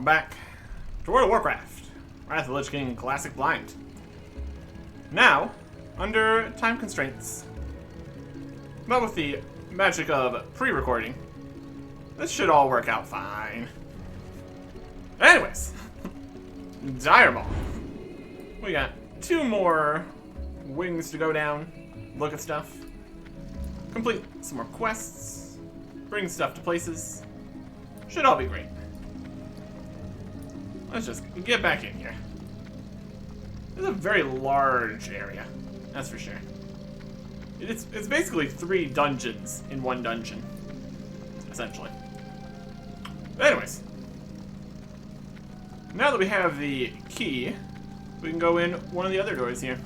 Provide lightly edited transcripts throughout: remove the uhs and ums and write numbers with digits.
welcome back to World of Warcraft, Wrath of the Lich King Classic Blind. Now, under time constraints, but with the magic of pre-recording, this should all work out fine. Anyways, Direball. We got 2 more wings to go down, look at stuff, complete some more quests, bring stuff to places. Should all be great. Let's just get back in here. This is a very large area, that's for sure. It's basically 3 dungeons in 1 dungeon, essentially. But anyways, now that we have the key, we can go in one of the other doors here.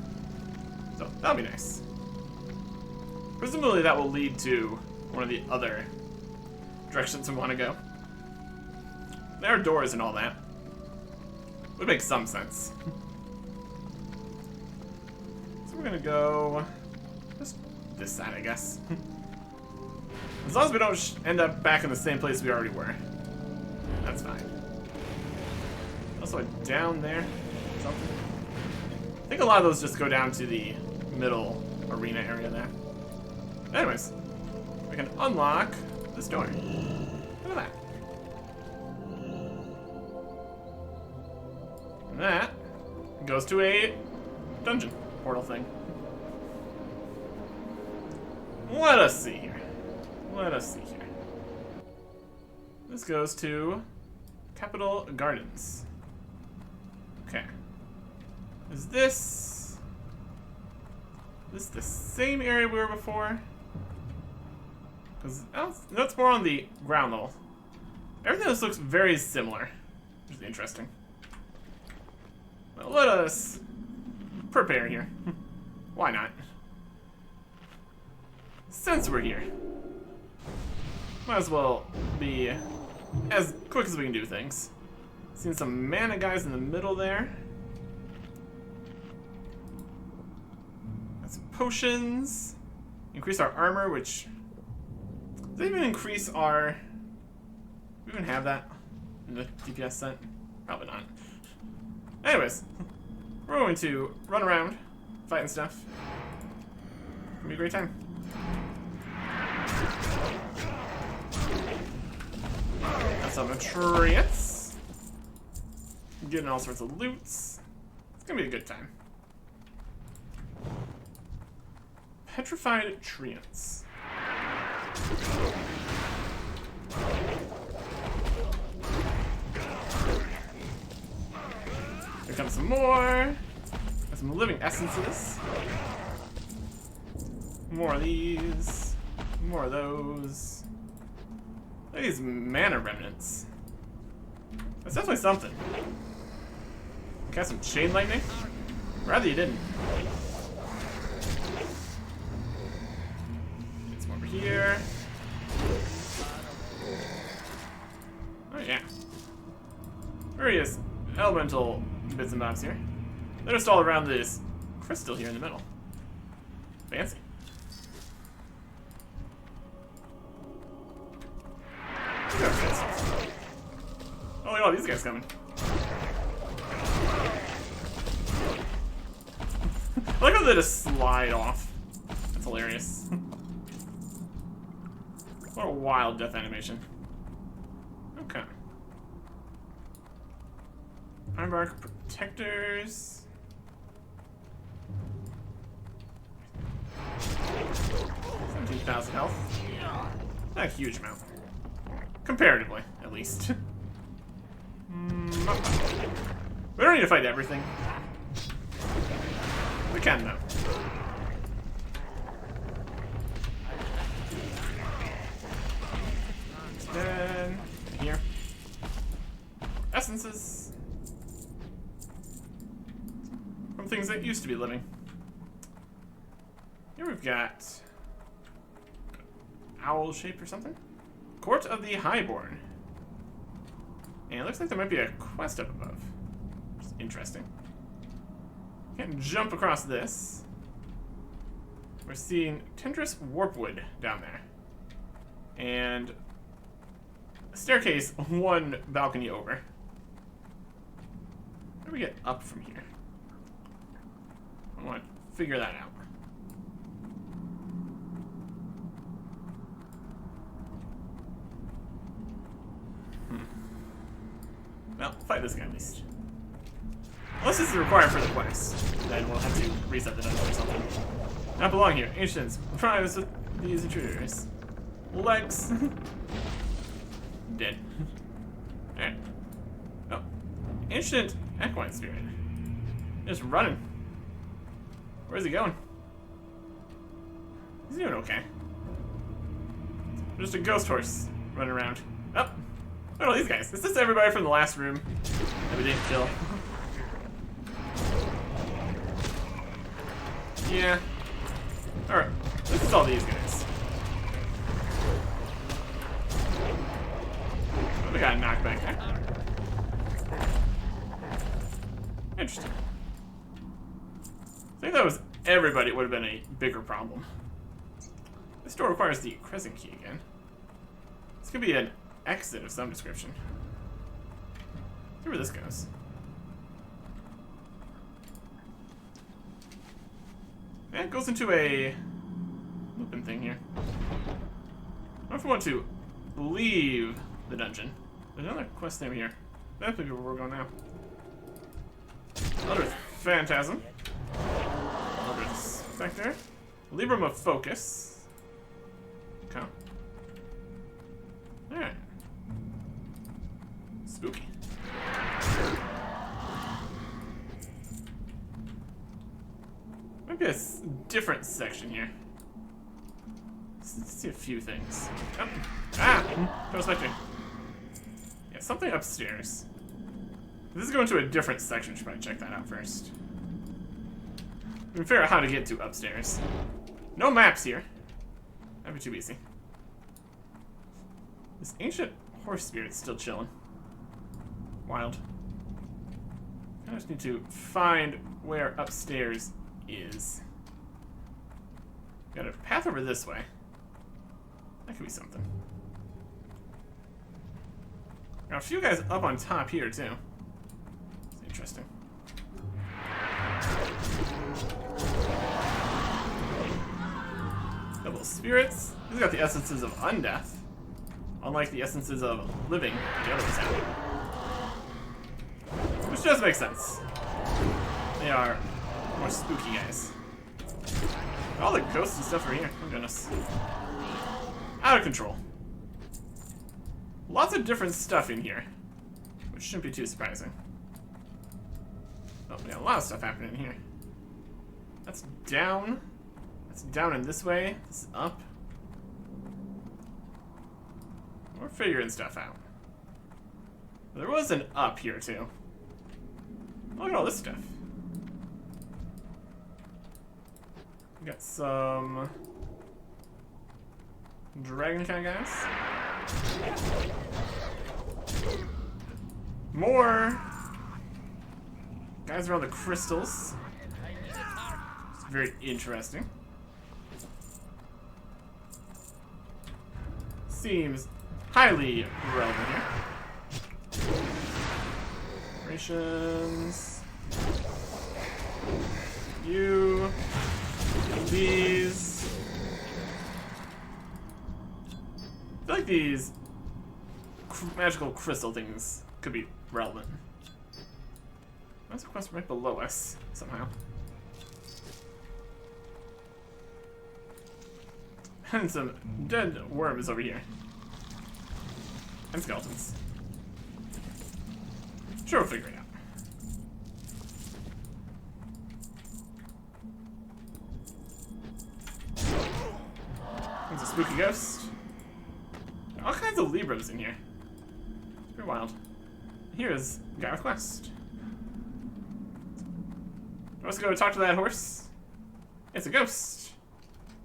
So that'll be nice. Presumably that will lead to one of the other directions we want to go. There are doors and all that. Would make some sense. So we're gonna go just this side, I guess. As long as we don't end up back in the same place we already were, that's fine. Also, down there, something. I think a lot of those just go down to the middle arena area there. Anyways, we can unlock this door. Look at that. And that goes to a dungeon portal thing. Let us see here. Let us see here. This goes to Capital Gardens. Okay. Is this the same area we were before? Because that's more on the ground level. Everything else looks very similar, which is interesting. Well, let us prepare here. Why not? Since we're here, might as well be as quick as we can do things. Seen some mana guys in the middle there. Got some potions. Increase our armor, which... Does that even increase our... Do we even have that in the DPS set? Probably not. Anyways, we're going to run around, fighting stuff. It'll be a great time. Got some Anachronist. Getting all sorts of loots. It's gonna be a good time. Petrified Treants. Here comes some more. Got some living essences. More of these. More of those. Look at these mana remnants. That's definitely something. Got some chain lightning? Rather you didn't. Get some over here. Oh yeah. Various elemental bits and bobs here. They're just all around this crystal here in the middle. Fancy. Oh, look at all these guys coming. I like how they just slide off. That's hilarious. What a wild death animation. Okay. Ironbark protectors. 17,000 health. Not a huge amount. Comparatively, at least. We don't need to fight everything. We can, though. Then, here. Essences. From things that used to be living. Here we've got... owl shape or something? Court of the Highborn. And it looks like there might be a quest up above. Which is interesting. Can't jump across this. We're seeing Tendrous Warpwood down there. And a staircase 1 balcony over. How do we get up from here? I want to figure that out. Well, fight this guy at least. Unless this is required for the quest, then we'll have to reset the dungeon or something. Not belong here. Ancients, prize with these intruders. Legs. Dead. Alright. Oh. Ancient equine spirit. Just running. Where's he going? He's doing okay. Just a ghost horse running around. Oh. Look at all these guys. Is this everybody from the last room that we didn't kill? Yeah. Alright. This is all these guys. Oh, we got a knockback there. Interesting. I think that was everybody. It would have been a bigger problem. This door requires the crescent key again. This could be an exit of some description. Let's see where this goes. And it goes into a open thing here. I don't know if we want to leave the dungeon. There's another quest name here. That's where we're going now. Another Phantasm. Another Spectre. Librum of Focus. Okay. Alright. Spooky. Might be a different section here. Let's see a few things. Oh. Ah! Go Spectre. Yeah, something upstairs. If this is going to a different section. We should probably check that out first. We can figure out how to get to upstairs. No maps here. That'd be too easy. This ancient horse spirit's still chilling. Wild. I just need to find where upstairs is. Got a path over this way. That could be something. Got a few guys up on top here too. It's interesting. Double spirits. These got the essences of undeath, unlike the essences of living the others have. Which does make sense. They are more spooky guys. All the ghosts and stuff are here. Oh goodness. Out of control. Lots of different stuff in here, which shouldn't be too surprising. Oh, we got a lot of stuff happening in here. That's down. That's down in this way. This is up. We're figuring stuff out. There was an up here too. Look at all this stuff. We got some dragon kind of guys. More guys around the crystals. It's very interesting. Seems highly relevant here. Operations. You. These. I feel like these magical crystal things could be relevant. That's a quest right below us, somehow. And some dead worms over here. And skeletons. Sure, we'll figure it out. There's a spooky ghost. All kinds of Librams in here. It's very wild. Here is Guy with Quest. Let's go talk to that horse. It's a ghost.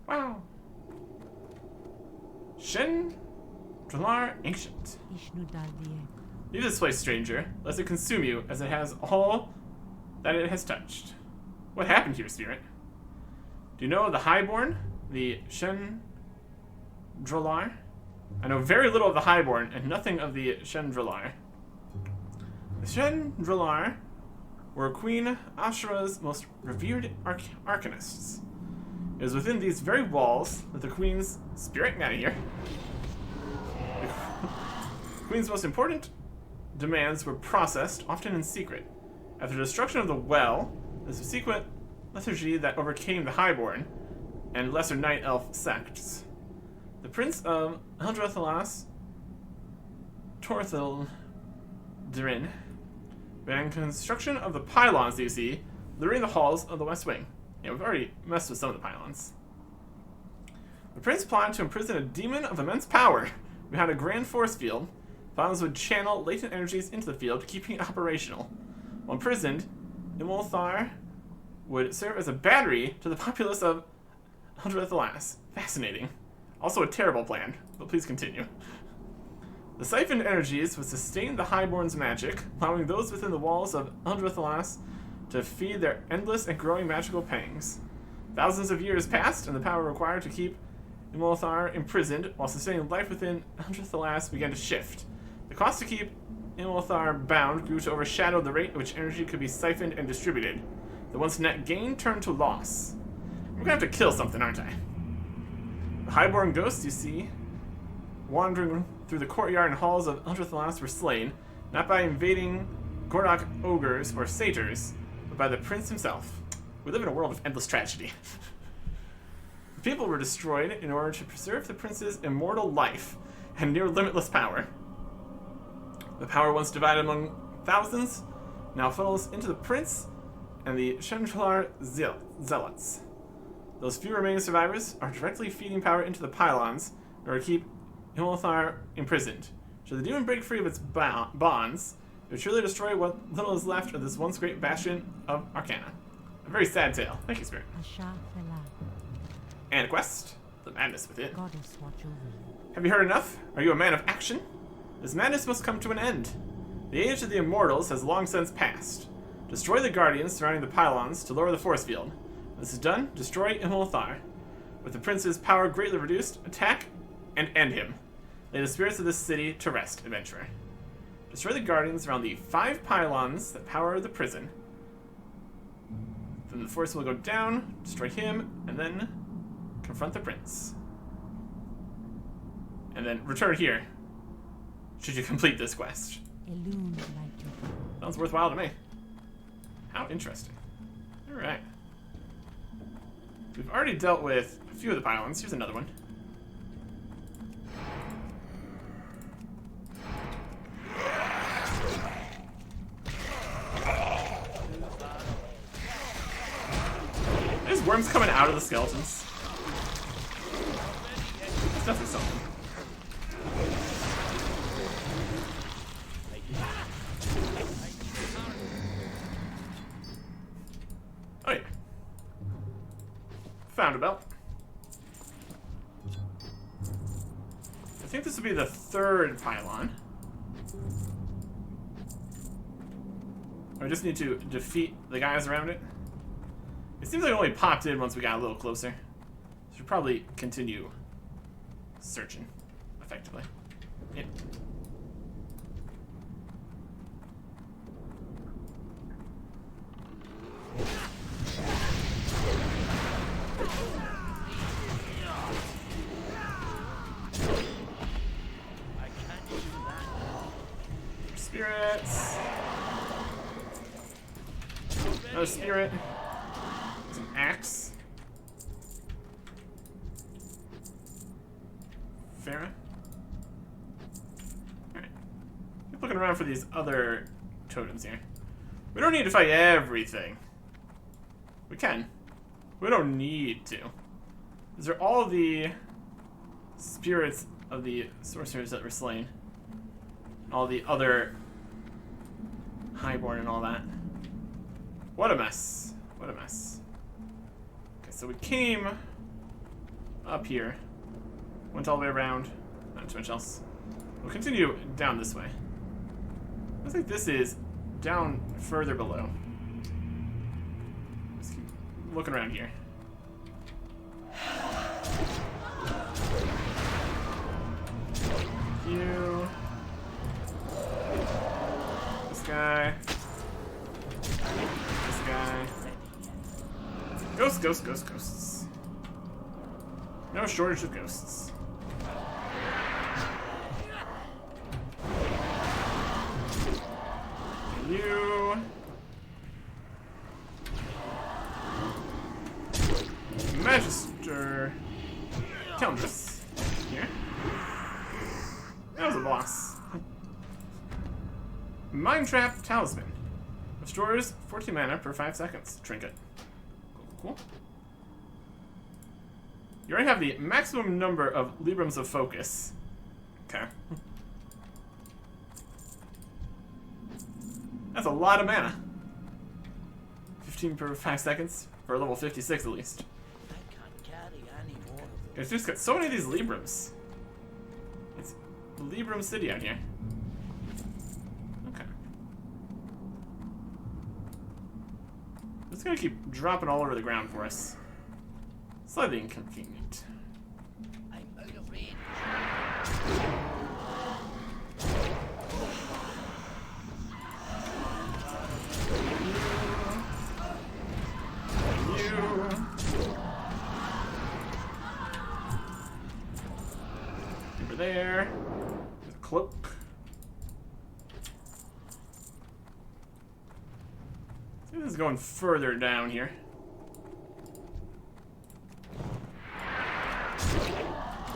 Wow. Shen Dralar Ancient. Leave this place, stranger, lest it consume you, as it has all that it has touched. What happened here, spirit? Do you know the Highborn, the Shen Dralar? I know very little of the Highborn and nothing of the Shen Dralar. The Shen Dralar were Queen Ashura's most revered arcanists. It was within these very walls that the Queen's spirit, get out of here. The Queen's most important demands were processed, often in secret. After the destruction of the well, the subsequent lethargy that overcame the Highborn and lesser night elf sects, the Prince of Eldrathlas, Torthildirin, began construction of the pylons you see, littering the halls of the West Wing. Yeah, we've already messed with some of the pylons. The Prince planned to imprison a demon of immense power behind a grand force field. Pylons would channel latent energies into the field, keeping it operational. While imprisoned, Imolthar would serve as a battery to the populace of Eldrathlas. Fascinating. Also a terrible plan, but please continue. The siphoned energies would sustain the Highborn's magic, allowing those within the walls of Eldrathlas to feed their endless and growing magical pangs. Thousands of years passed, and the power required to keep Imolthar imprisoned while sustaining life within Eldrathlas began to shift. The cost to keep Imolthar bound grew to overshadow the rate at which energy could be siphoned and distributed. The once net gain turned to loss. I'm gonna have to kill something, aren't I? The Highborn ghosts you see wandering through the courtyard and halls of Eldrathlas were slain, not by invading Gordok ogres or satyrs, but by the prince himself. We live in a world of endless tragedy. The people were destroyed in order to preserve the prince's immortal life and near limitless power. The power once divided among thousands now funnels into the prince and the Shenjalar zealots. Those few remaining survivors are directly feeding power into the pylons in order to keep Imolthar imprisoned. Should the demon break free of its bonds, it would surely destroy what little is left of this once great bastion of Arcana. A very sad tale. Thank you, Spirit. And a quest. The madness within. Have you heard enough? Are you a man of action? This madness must come to an end. The age of the immortals has long since passed. Destroy the guardians surrounding the pylons to lower the force field. When this is done, destroy Imolthar. With the prince's power greatly reduced, attack and end him. Lay the spirits of this city to rest, adventurer. Destroy the guardians around the 5 pylons that power the prison. Then the force will go down, destroy him, and then confront the prince. And then return here, should you complete this quest. Sounds worthwhile to me. How interesting. Alright. We've already dealt with a few of the pylons. Here's another one. There's worms coming out of the skeletons. It's definitely something. Oh yeah. Found a belt. I think this would be the 3rd pylon. I just need to defeat the guys around it. It seems like it only popped in once we got a little closer. Should probably continue searching effectively. Yep. Spirits. Another spirit. There's an axe. Farah. Alright. Keep looking around for these other totems here. We don't need to fight everything. We can. We don't need to. These are all the spirits of the sorcerers that were slain. All the other Highborn and all that. What a mess. What a mess. Okay, so we came up here. Went all the way around. Not too much else. We'll continue down this way. Looks like this is down further below. Just keep looking around here. You. This guy. Ghosts, ghosts, ghosts, ghosts. No shortage of ghosts. You. Magister. Telendris. Here. That was a boss. Mind Trap Talisman. Restores 14 mana per 5 seconds. Trinket. Cool. You already have the maximum number of Librams of Focus. Okay. That's a lot of mana. 15 per 5 seconds. For level 56 at least. I can't carry any more. It's just got so many of these Librams. It's Libram City out here. Okay. It's gonna keep dropping all over the ground for us. Slightly inconvenient. I'm out of range. Over there. There's a cloak. See, this is going further down here.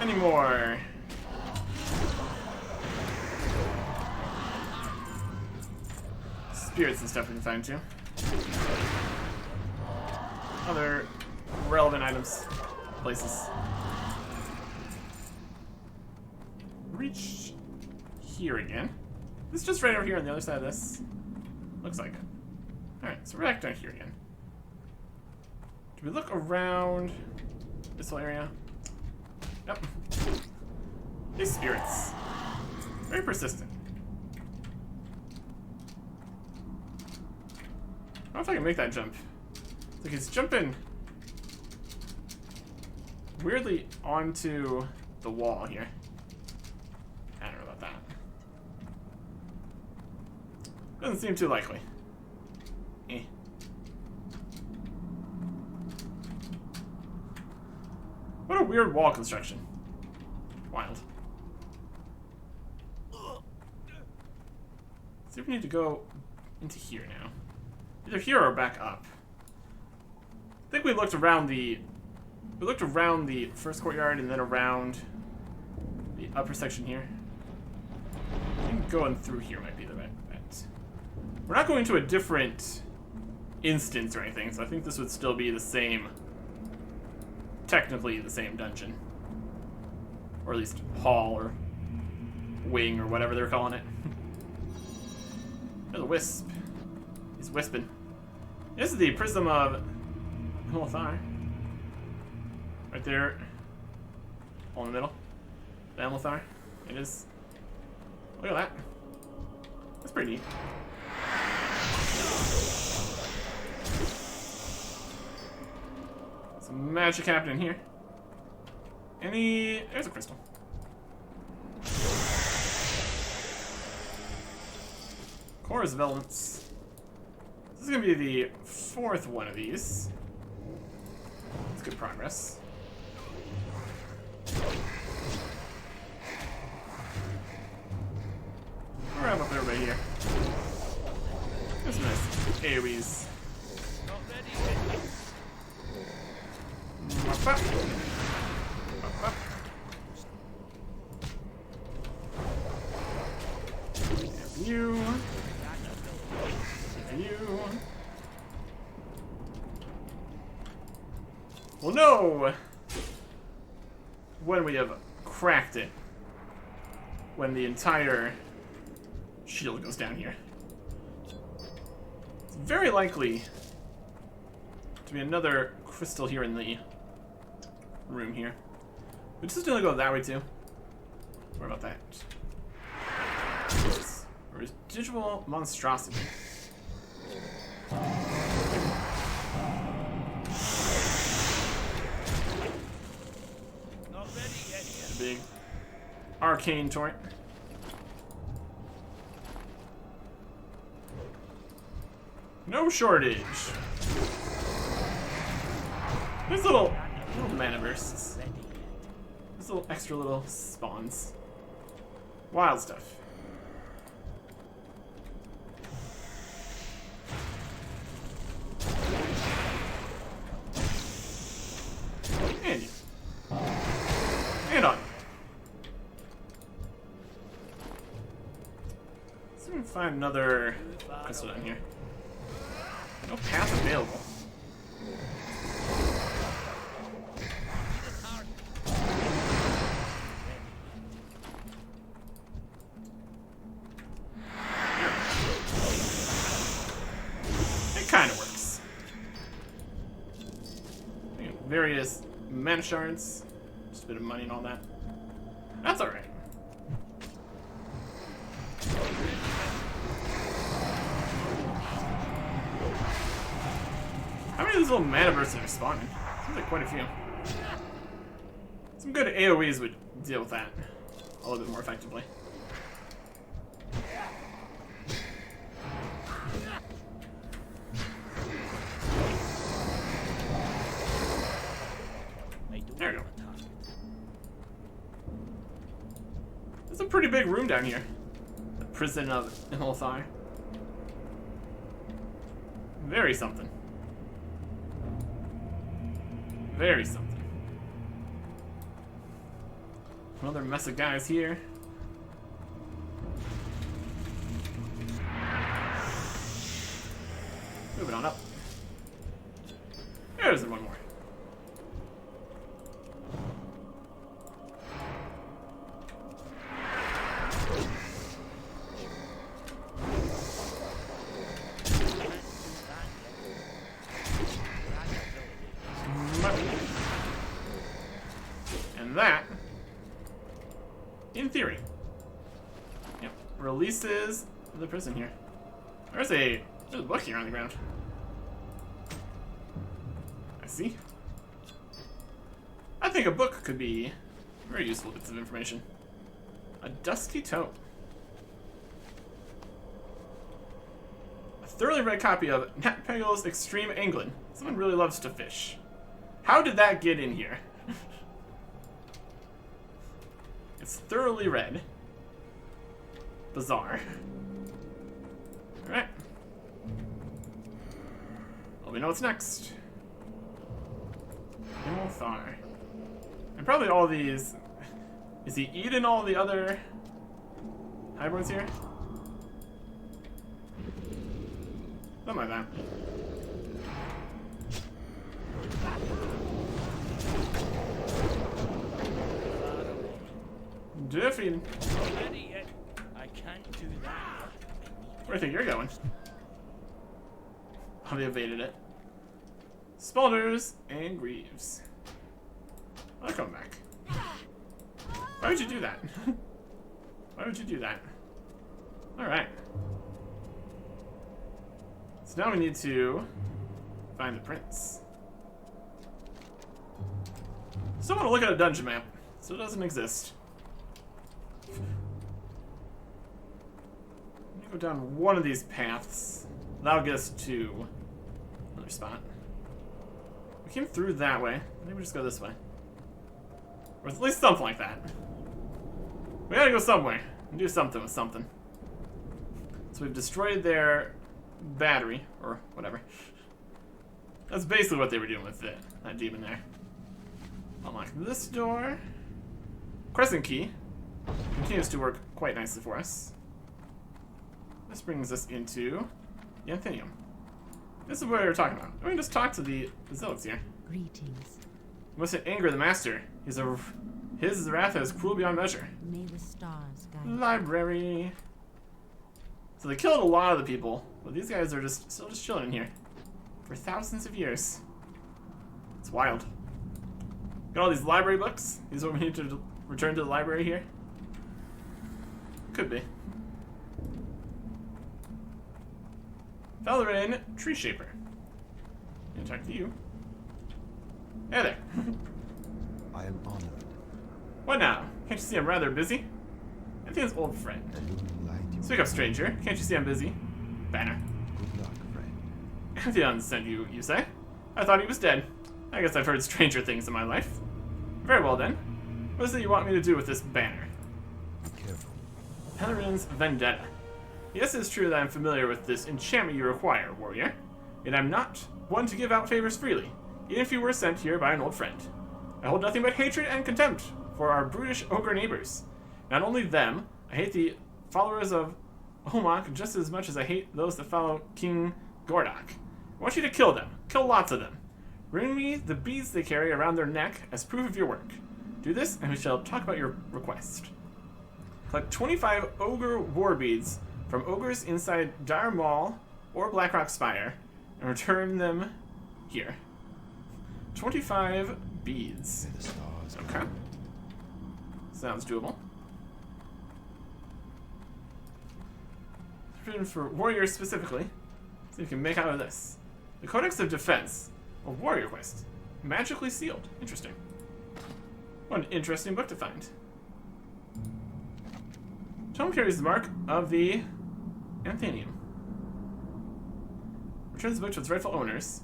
Any more? Spirits and stuff we can find too. Other relevant items, places. Reach here again. This is just right over here on the other side of this. Looks like it. Alright, so we're back down here again. Do we look around this whole area? Yep. These spirits. Very persistent. I don't know if I can make that jump. It's like he's jumping weirdly onto the wall here. I don't know about that. Doesn't seem too likely. Eh. What a weird wall construction. Wild. See if we need to go into here now. Either here or back up. I think we looked around the first courtyard and then around the upper section here. I think going through here might be the right bet. We're not going to a different instance or anything, so I think this would still be the same, technically the same dungeon. Or at least hall or wing or whatever they're calling it. There's a wisp. He's wisping. This is the Prism of Amlethar. Right there. All in the middle. The Amlethar. It is. Look at that. That's pretty neat. Some magic happening here. There's a crystal. Chorus of Elements. This is going to be the fourth one of these. It's good progress. I'll wrap up everybody here. There's some nice AoEs. Up. You. Well, no! When we have cracked it. When the entire shield goes down here. It's very likely to be another crystal here in the room here. We're just gonna go that way too. What about that? Residual monstrosity. Not ready yet. Big arcane torrent. No shortage. There's little mana bursts. There's little extra little spawns. Wild stuff. And you. And on. Let's see if we can find another crystal down here. No path available. It kind of works. Various mana shards, just a bit of money and all that. That's alright. How many of these little mana bursts are spawning? Seems like quite a few. Some good AoEs would deal with that a little bit more effectively. There we go. There's a pretty big room down here. The prison of Imholthar. Very something. Very something. Another mess of guys here. Moving on up. There's one more. And that, in theory, yep, releases the prison here. There's a book here on the ground. I see. I think a book could be very useful bits of information. A dusty tome. A thoroughly read copy of Nat Peggle's Extreme Angling. Someone really loves to fish. How did that get in here? It's thoroughly read. Bizarre. Alright. Well, we know what's next. Imholthar. And probably all these... Is he eating all the other hybrids here? Something like that. Defeated. I can't do that. Where do you think you're going? Oh, they evaded it. Spalders and Greaves. I'll come back. Why would you do that? Why would you do that? Alright. So now we need to find the prince. Still want to look at a dungeon map. So it doesn't exist. Let me go down one of these paths. That'll get us to another spot. We came through that way. Maybe we just go this way. Or at least something like that. We gotta go somewhere and do something with something. So we've destroyed their battery, or whatever. That's basically what they were doing with it, that demon there. Unlock this door. Crescent key continues to work quite nicely for us. This brings us into the Anthenium. This is what we were talking about. We can just talk to the Zealots here. Greetings. We mustn't anger the master. His wrath is cruel beyond measure. May the stars guide you. Library. So they killed a lot of the people, but these guys are still just chilling in here for thousands of years. It's wild. Got all these library books. These are what we need to return to the library here. Could be. Valoran Tree Shaper. Gonna talk to you. Hey there. I am honored. What now? Can't you see I'm rather busy? Anthion's old friend. Speak up, stranger. Can't you see I'm busy? Banner. Good luck, friend. Antheon sent you, you say? I thought he was dead. I guess I've heard stranger things in my life. Very well then. What is it you want me to do with this banner? Be careful. Pellerin's Vendetta. Yes, it is true that I'm familiar with this enchantment you require, warrior. Yet I'm not one to give out favors freely, even if you were sent here by an old friend. I hold nothing but hatred and contempt for our brutish ogre neighbors. Not only them, I hate the followers of Homok just as much as I hate those that follow King Gordok. I want you to kill them. Kill lots of them. Bring me the beads they carry around their neck as proof of your work. Do this, and we shall talk about your request. Collect 25 ogre war beads from ogres inside Dire Maul or Blackrock Spire, and return them here. 25 beads. May the stars Okay. Sounds doable. Written for warriors specifically. So you can make out of this. The Codex of Defense, a warrior quest. Magically sealed. Interesting. What an interesting book to find. Tome carries the mark of the Anthenium. Returns the book to its rightful owners.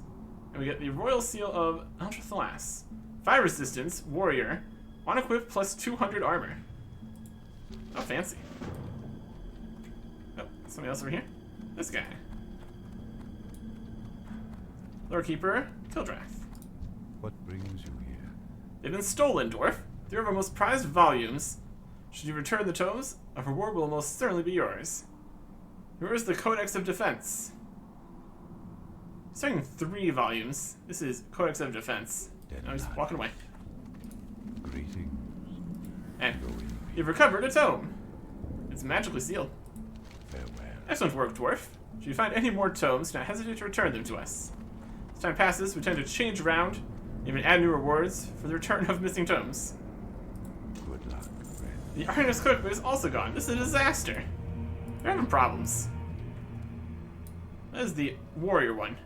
And we get the Royal Seal of Altrathalas. 5 resistance, warrior, on equip plus 200 armor. Oh, fancy. Oh, somebody else over here? This guy. Lord Keeper, Kildrath. What brings you here? They've been stolen, dwarf. 3 of our most prized volumes. Should you return the tomes, a reward will most certainly be yours. Here is the Codex of Defense. Starting 3 volumes. This is Codex of Defense. Now he's walking away. Greetings. And Go in peace. you've recovered a tome. It's magically sealed. Farewell. Excellent work, dwarf. Should you find any more tomes, do not hesitate to return them to us. As time passes, we tend to change around, even add new rewards for the return of missing tomes. Good luck, friend. The Anachronist cookbook is also gone. This is a disaster. They're having problems. That is the warrior one.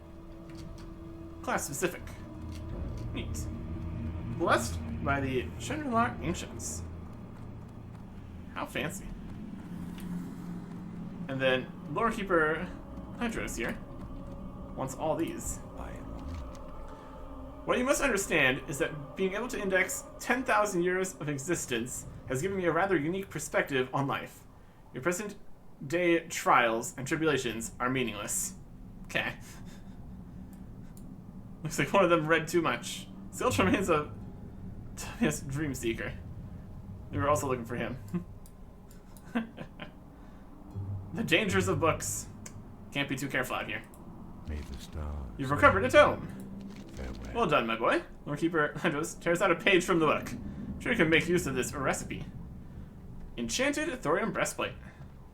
Class specific. Neat. Blessed by the Chandler Ancients. How fancy. And then Lore Keeper Hydros here wants all these. I am on. What you must understand is that being able to index 10,000 years of existence has given me a rather unique perspective on life. Your present day trials and tribulations are meaningless. Okay. Looks like one of them read too much. Still remains a Thomas Dreamseeker. We were also looking for him. The dangers of books. Can't be too careful out here. May the stars. You've recovered a tome. Farewell. Well done, my boy. Lord Keeper Hydros tears out a page from the book. I'm sure you can make use of this recipe. Enchanted thorium breastplate.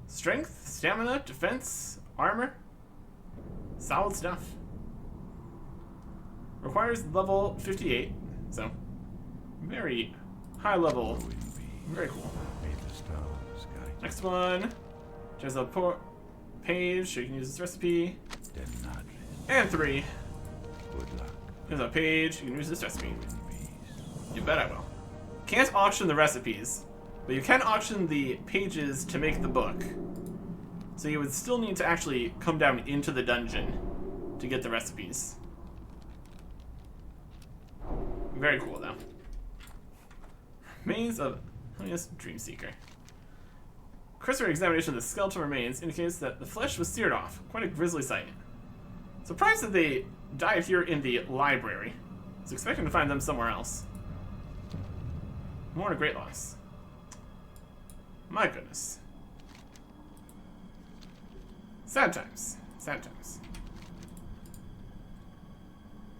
Strength, stamina, defense, armor. Solid stuff. Requires level 58, so very high level. Go in peace. Very cool. May the stars guide you. Next one. There's a page, so you can use this recipe. Denadris. And 3. Good luck. There's a page, you can use this recipe. Go in peace. You bet I will. Can't auction the recipes, but you can auction the pages to make the book. So you would still need to actually come down into the dungeon to get the recipes. Very cool, though. Maze of Helios Dreamseeker. Cursory examination of the skeletal remains indicates that the flesh was seared off. Quite a grisly sight. Surprised that they died here in the library. I was expecting to find them somewhere else. More a great loss. My goodness. Sad times. Sad times.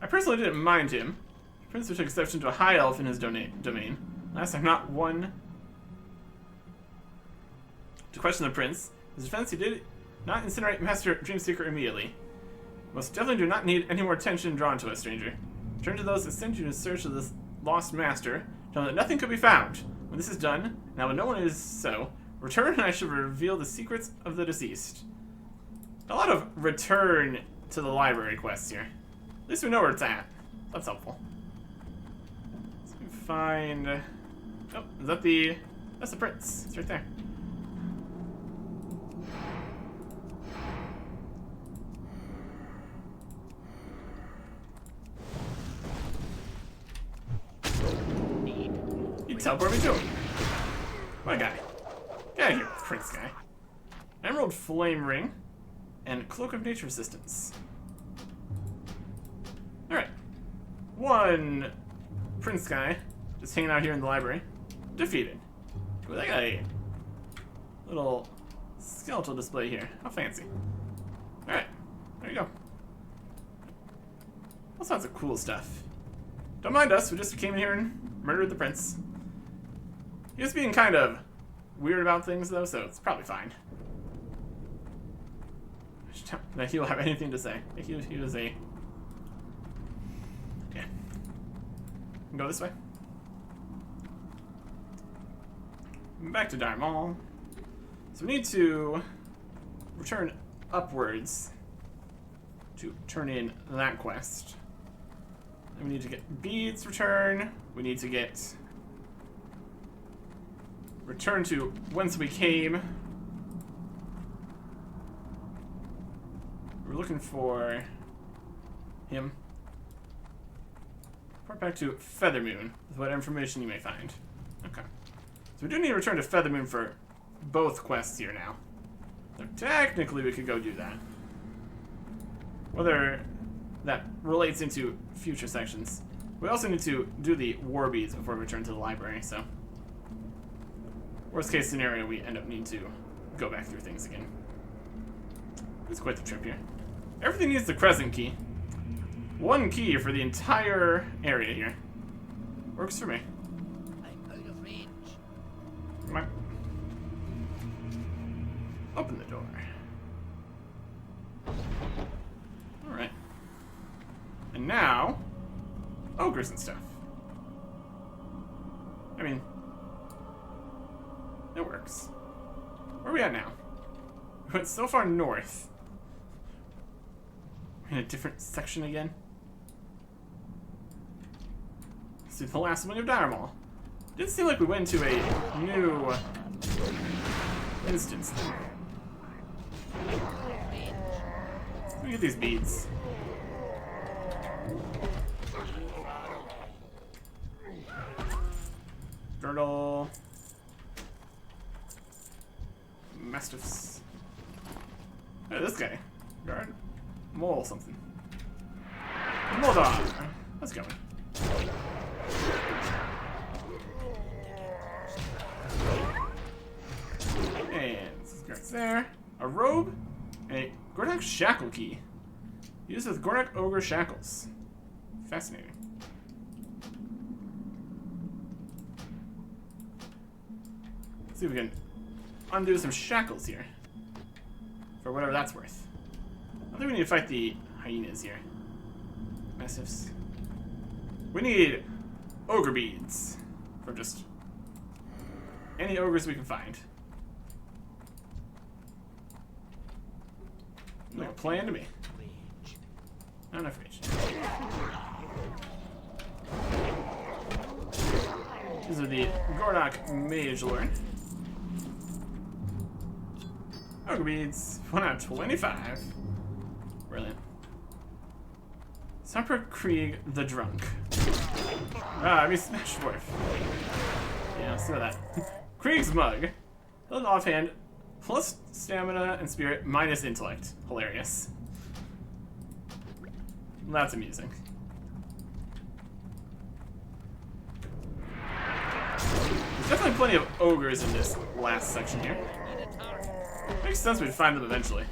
I personally didn't mind him. The prince took exception to a high elf in his domain. Last time, not one to question the prince. His defense, he did not incinerate Master Dreamseeker immediately. Most definitely do not need any more attention drawn to us, stranger. Turn to those that sent you in search of this lost master. Tell them that nothing could be found. When this is done, now when no one is so, return and I shall reveal the secrets of the deceased. A lot of return to the library quests here. At least we know where it's at. That's helpful. Let's find... Oh, is that the... That's the prince. It's right there. teleport me to him. My guy. Get out of here, Prince guy. Emerald Flame Ring and Cloak of Nature Resistance. Alright. One Prince guy just hanging out here in the library. Defeated. Ooh, they got a little skeletal display here. How fancy. Alright. There you go. All sorts of cool stuff. Don't mind us, we just came in here and murdered the prince. He was being kind of weird about things, though, so it's probably fine. That he'll have anything to say. He was a... Yeah. Go this way. Back to Dire Mall. So we need to return upwards to turn in that quest. And we need to get beads return. We need to get return to whence we came. We're looking for him. Report back to Feathermoon with what information you may find. Okay. So we do need to return to Feathermoon for both quests here now. So technically we could go do that. Whether that relates into future sections. We also need to do the war beads before we return to the library, so worst case scenario, we end up needing to go back through things again. It's quite the trip here. Everything needs the crescent key. One key for the entire area here. Works for me. I'm out of range. Come on. Open the door. Alright. And now, ogres and stuff. I mean, it works. Where are we at now? We went so far north. We're in a different section again. Let's do the last wing of Dire Mall. Didn't seem like we went to a new instance thing. Let me get these beads. Girdle. Mastiffs. Hey, this guy. Guard. Mole something. Moldar. Let's go. And this guard's there. A robe. And a Gordak shackle key. Used with Gordak ogre shackles. Fascinating. Let's see if we can undo some shackles here. For whatever that's worth. I think we need to fight the hyenas here. Mastiffs. We need ogre beads. For just any ogres we can find. Like a plan to me. Not enough rage. These are the Gordak Mage Lord. Ogre beads. 1 out of 25. Brilliant. Supper Krieg the Drunk. I mean Smash Dwarf. Yeah, let's do that. Krieg's Mug. Held offhand. Plus stamina and spirit minus intellect. Hilarious. That's amusing. There's definitely plenty of ogres in this last section here. Makes sense we'd find them eventually.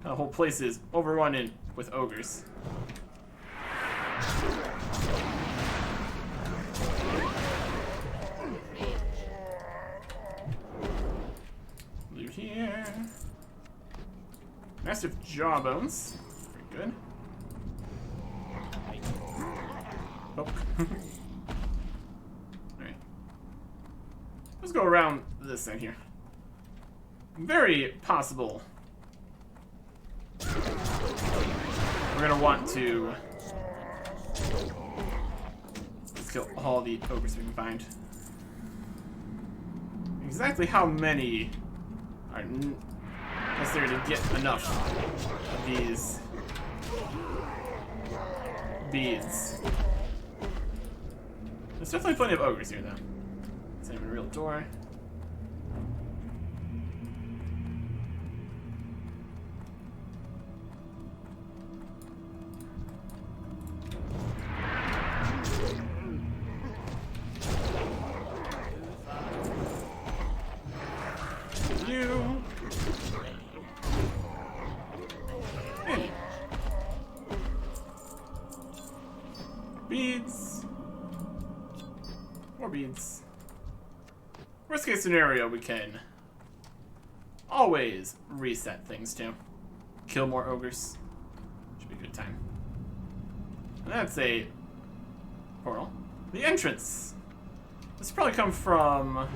The whole place is overrun with ogres. Loot here. Massive jawbones. Very good. Oh. Alright. Let's go around this side here. Very possible. We're gonna want to let's kill all the ogres we can find. Exactly how many are necessary to get enough of these beads? There's definitely plenty of ogres here, though. It's not even a real door. You. Hey. Beads. More beads. Worst case scenario, we can always reset things too. Kill more ogres. Should be a good time. And that's a portal. The entrance. This probably come from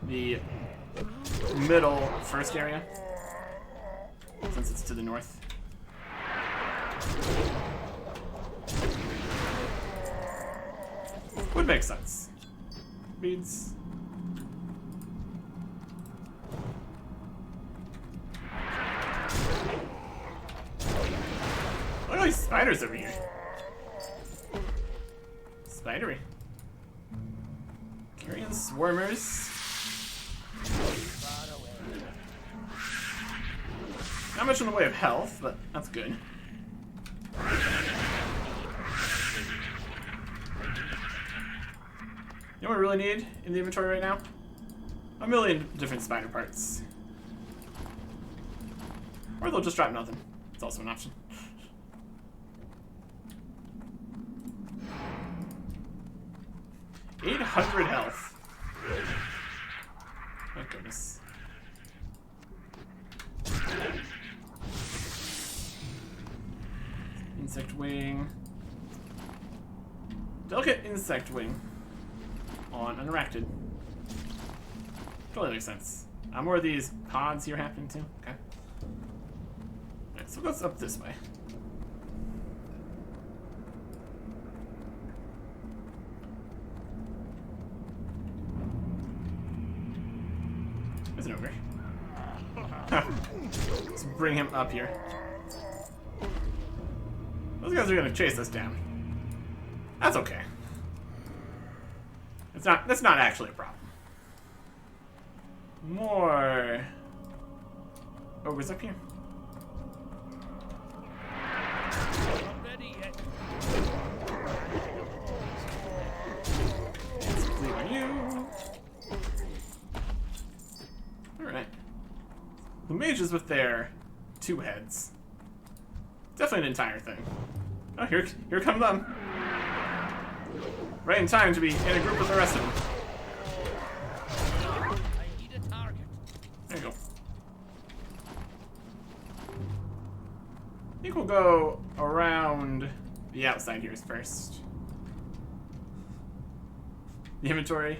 the middle first area, since it's to the north. Would make sense. Beads. Look at all these spiders over here. Spidery. Carrion swarmers. Not much in the way of health, but that's good. You know what we really need in the inventory right now? A million different spider parts. Or they'll just drop nothing. It's also an option. $800 health. Oh goodness. Insect wing. Delicate insect wing on Anachronist. Totally makes sense. More of these pods here happening too. Okay. Alright, so let's up this way. There's an ogre. Let's bring him up here. Those guys are gonna chase us down. That's okay. That's not actually a problem. More ogres up here. Not ready yet. Let's clear you. Alright. The mages with their 2 heads. Definitely an entire thing. Oh, here come them. Right in time to be in a group with the rest of them. I need a target. There you go. I think we'll go around the outside here first. The inventory,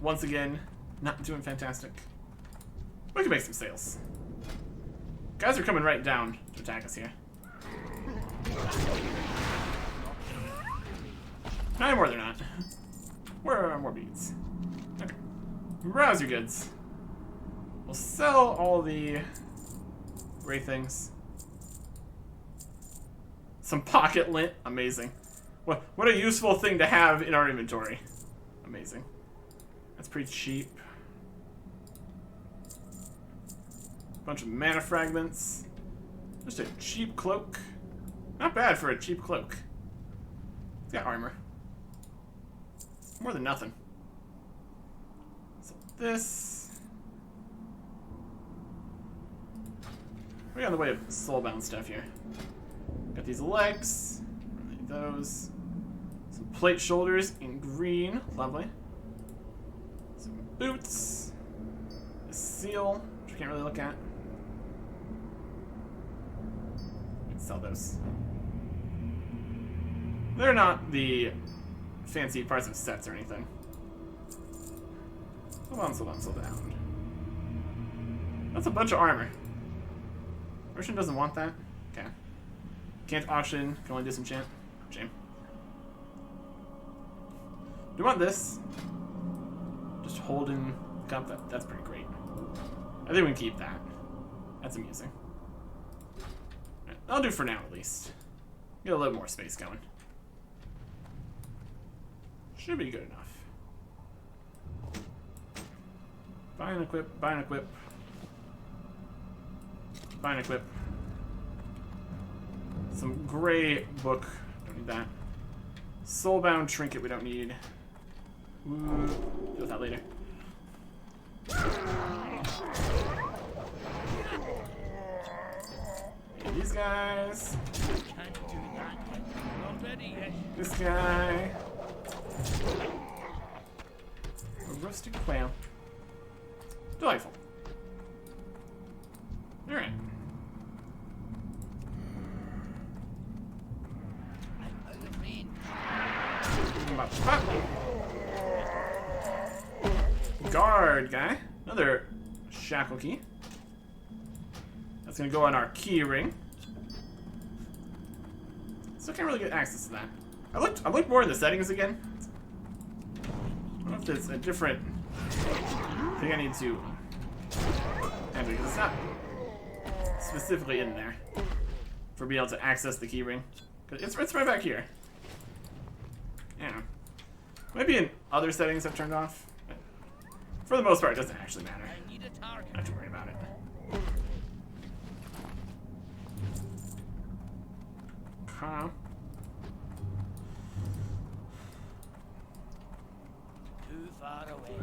once again, not doing fantastic. We can make some sales. Guys are coming right down to attack us here. No, anymore they're not. Where are more beads? Okay. Browse your goods. We'll sell all the gray things. Some pocket lint. Amazing. What a useful thing to have in our inventory. Amazing. That's pretty cheap. Bunch of mana fragments. Just a cheap cloak. Not bad for a cheap cloak. It's got armor. More than nothing. So this. We're on the way of soulbound stuff here. Got these legs. Need those. Some plate shoulders in green. Lovely. Some boots. A seal, which we can't really look at. We can sell those. They're not the fancy parts of sets or anything. Slow down. That's a bunch of armor. Merchant doesn't want that? Okay. Can't auction, can only disenchant. Shame. Do you want this? Just holding cup, that's pretty great. I think we can keep that. That's amusing. Right, I'll do for now at least. Get a little more space going. Should be good enough. Buy and equip, buy and equip. Buy and equip. Some gray book. Don't need that. Soulbound trinket we don't need. Ooh, deal with that later. Okay, these guys. Can't do that yet. Not ready yet. This guy. A roasted quail. Delightful. Alright. I'm out of range. Guard guy. Another shackle key. That's gonna go on our key ring. Still can't really get access to that. I looked more in the settings again. I don't know if there's a different thing I need to enter, because it's not specifically in there for being able to access the key ring. It's right back here. Yeah. Maybe in other settings I've turned off. But for the most part, it doesn't actually matter. I need a target. Not too worried about it. Okay. Too far away.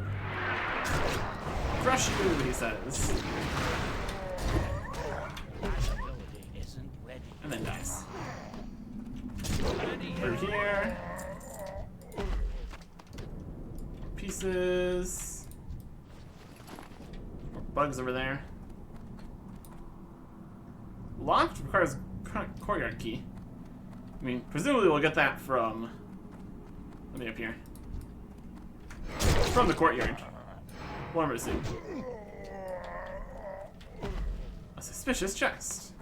Crush you, he says. That ability isn't ready. And then dies. Ready Through yet. here. Pieces. More bugs over there. Locked requires courtyard key. I mean, presumably we'll get that from... Let me up here. From the courtyard. One more soon. A suspicious chest.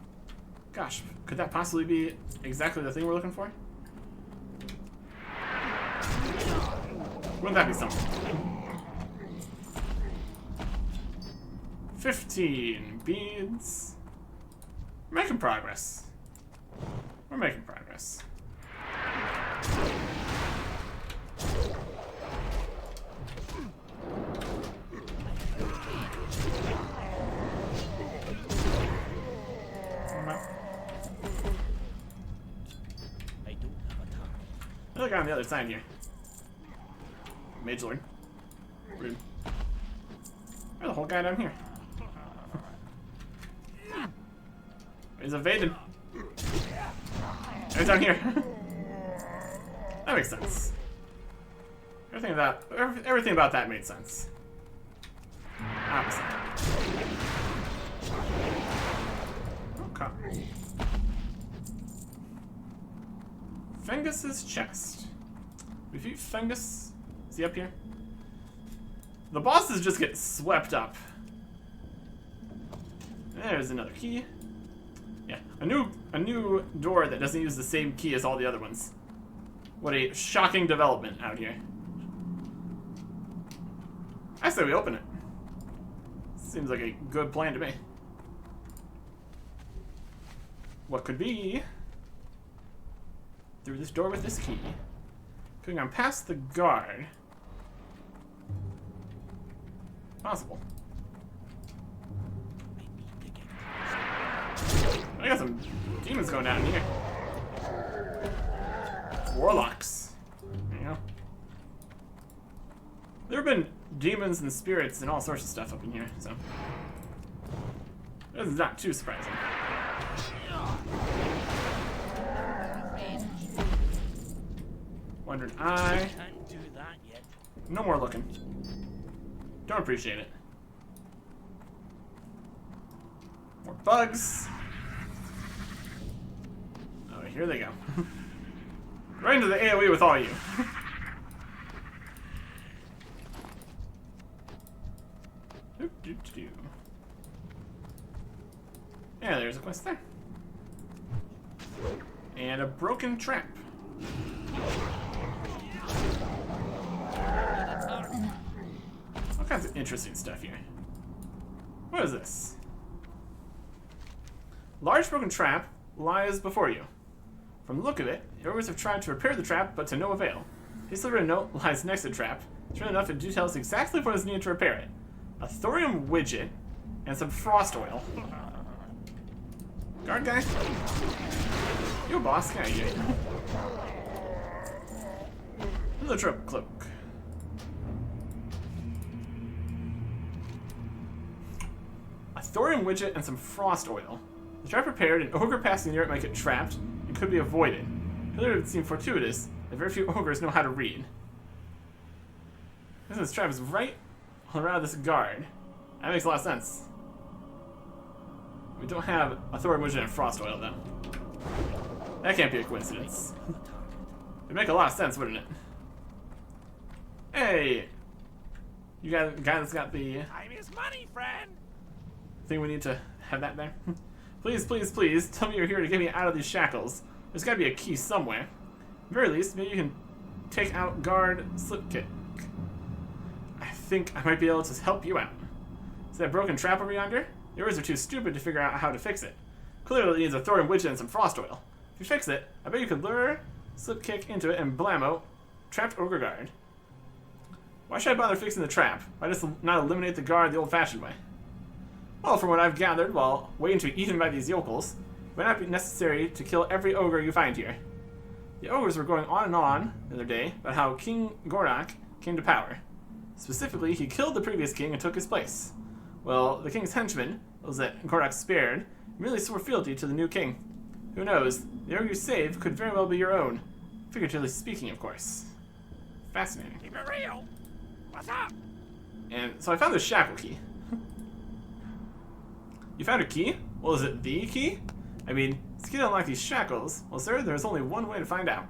Gosh, could that possibly be exactly the thing we're looking for? Wouldn't that be something? 15 beads. We're making progress. We're making progress. I don't have a target. Another guy on the other side here. Mage Lord. Rude. There's the whole guy down here. He's evaded. He's down here. That makes sense. Everything about that made sense. Opposite. Okay. Fengus's chest. Defeat Fengus. Is he up here? The bosses just get swept up. There's another key. Yeah, a new door that doesn't use the same key as all the other ones. What a shocking development out here. I say we open it. Seems like a good plan to me. What could be through this door with this key? Going on past the guard. Possible. I got some demons going down here. Warlocks. There you go. There have been demons and spirits and all sorts of stuff up in here, so this is not too surprising. Wandering Eye. Can't do that yet. No more looking. Don't appreciate it. More bugs. Oh, here they go. Right into the AoE with all you. Yeah, there's a quest there. And a broken trap. All kinds of interesting stuff here. What is this? Large broken trap lies before you. From the look of it, heroes have tried to repair the trap, but to no avail. A piece of a note lies next to the trap. Sure enough, it details exactly what is needed to repair it. a thorium widget, and some frost oil. Guard guy? You a boss guy, yeah. Another trope cloak. A thorium widget and some frost oil. The trap prepared, an ogre passing near it might get trapped and could be avoided. Clearly it would seem fortuitous that very few ogres know how to read. This trap is right around this guard. That makes a lot of sense. We don't have a thorium widget and frost oil though. That can't be a coincidence. It'd make a lot of sense, wouldn't it? Hey! You got the guy that's got the Time is money, friend. thing we need to have that there. Please, please, please, tell me you're here to get me out of these shackles. There's gotta be a key somewhere. At the very least, maybe you can take out guard slipkick. I think I might be able to help you out. Is that broken trap over yonder? The others are too stupid to figure out how to fix it. Clearly it needs a thorium widget and some frost oil. If you fix it, I bet you could lure slipkick into it and blammo, trapped ogre guard. Why should I bother fixing the trap? Why just not eliminate the guard the old-fashioned way? Well, from what I've gathered while waiting to be eaten by these yokels, it might not be necessary to kill every ogre you find here. The ogres were going on and on the other day about how King Gordak came to power. Specifically, he killed the previous king and took his place. Well, the king's henchmen, those that Gordak spared, merely swore fealty to the new king. Who knows, the ogre you saved could very well be your own. Figuratively speaking, of course. Fascinating. Keep it real. What's up? And so I found the shackle key. You found a key? Well, is it the key? I mean, it's key to unlock these shackles. Well, sir, there's only one way to find out.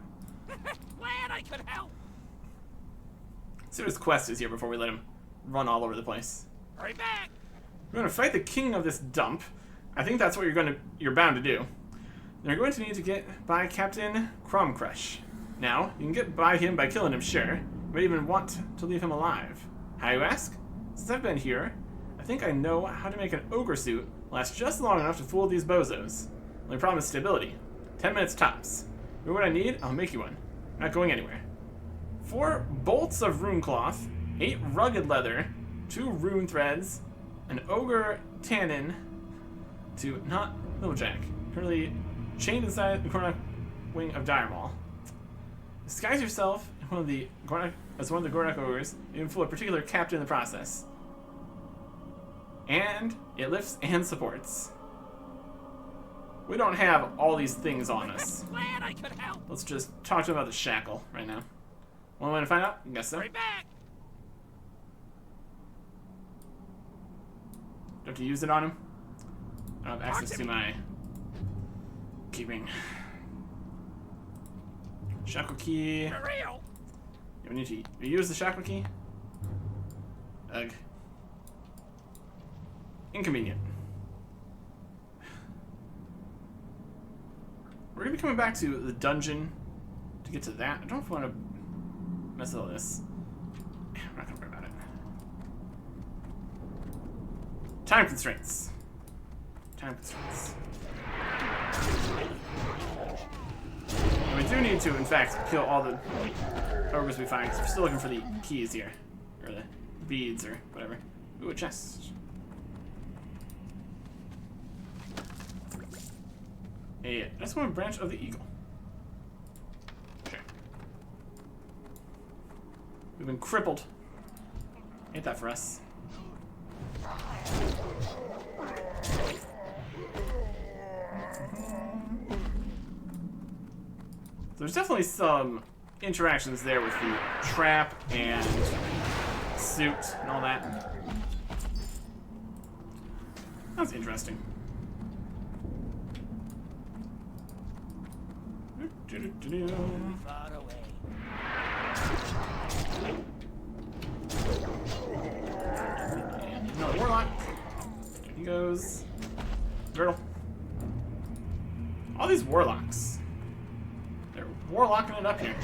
Glad I could help. See what his quest is here before we let him run all over the place. Hurry back. We're going to fight the king of this dump. I think that's what you're bound to do. You're going to need to get by Captain Cromcrush. Now, you can get by him by killing him, sure. You might even want to leave him alive. How, you ask? Since I've been here, I think I know how to make an ogre suit last just long enough to fool these bozos. Only problem is stability. 10 minutes tops. You know what I need? I'll make you one. I'm not going anywhere. 4 bolts of rune cloth, 8 rugged leather, 2 rune threads, an ogre tannin to not Littlejack, currently chained inside the Gornak wing of Diremaul. Disguise yourself as one of the Gornak ogres, even fool a particular captain in the process. And it lifts and supports. We don't have all these things on us. Glad I could help. Let's just talk to him about the shackle right now. One way to find out? I guess so. Hurry back. Do I have to use it on him? I don't have access to my keeping. Shackle key. For real. Yeah, we need to use the shackle key. Ugh. Inconvenient. We're gonna be coming back to the dungeon to get to that. I don't know if I want to mess with all this. We're not gonna worry about it. Time constraints. Time constraints. And we do need to, in fact, kill all the ogres we find, because we're still looking for the keys here. Or the beads, or whatever. Ooh, a chest. That's one branch of the eagle. Sure. We've been crippled. Ain't that for us? There's definitely some interactions there with the trap and suit and all that. That's interesting. Too far away. Another warlock. There he goes. Girdle. All these warlocks. They're warlocking it up here.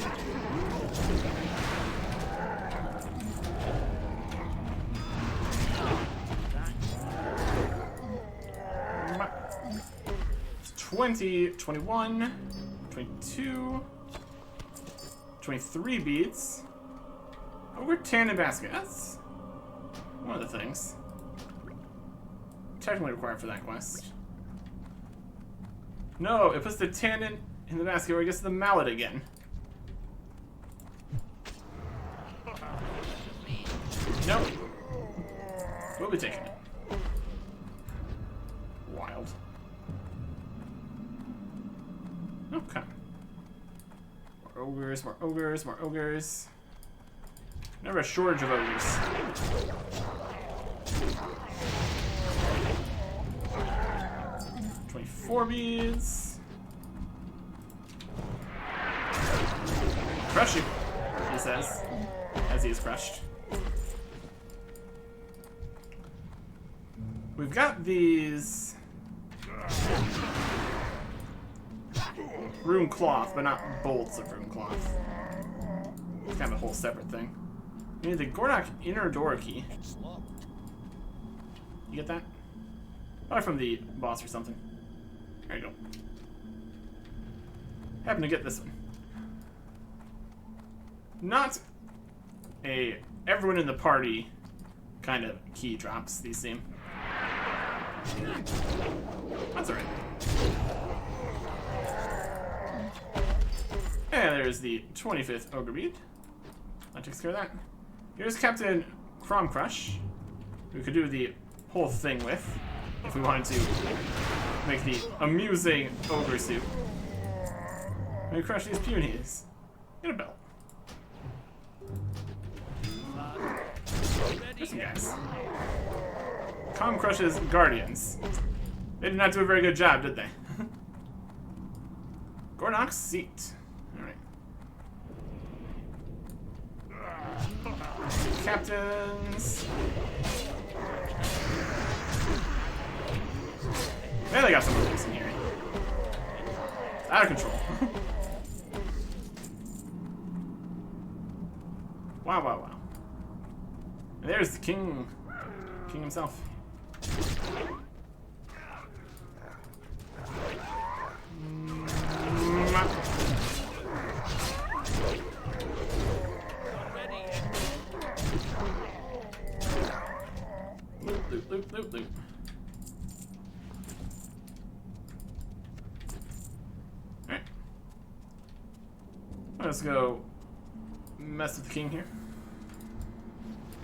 It's 20, 21, 22, 23 beads. Ogre Tannin basket. One of the things. Technically required for that quest. No, it puts the tannin in the basket where it gets the mallet again. Nope. We'll be taking it. Wild. Okay. More ogres, more ogres, more ogres. Never a shortage of ogres. $24 beads. Crush you, he says, as he is crushed. We've got these rune cloth, but not bolts of rune cloth. It's kind of a whole separate thing. We need the Gordak inner door key. You get that? Probably from the boss or something. There you go. Happen to get this one. Not a everyone in the party kind of key drops, these seem. That's alright. And there's the 25th Ogre Bead. That takes care of that. Here's Captain Crom Crush, who we could do the whole thing with, if we wanted to make the amusing ogre suit. And we crush these peonies. Get a belt. There's some guys. Crom Crush's Guardians. They did not do a very good job, did they? Gornok's Seat. Alright. Captains. Man, they got some of this in here. It's out of control. Wow, wow, wow. And there's the king. King himself. Loop, loop, loop, loop. Alright. Let's go mess with the king here.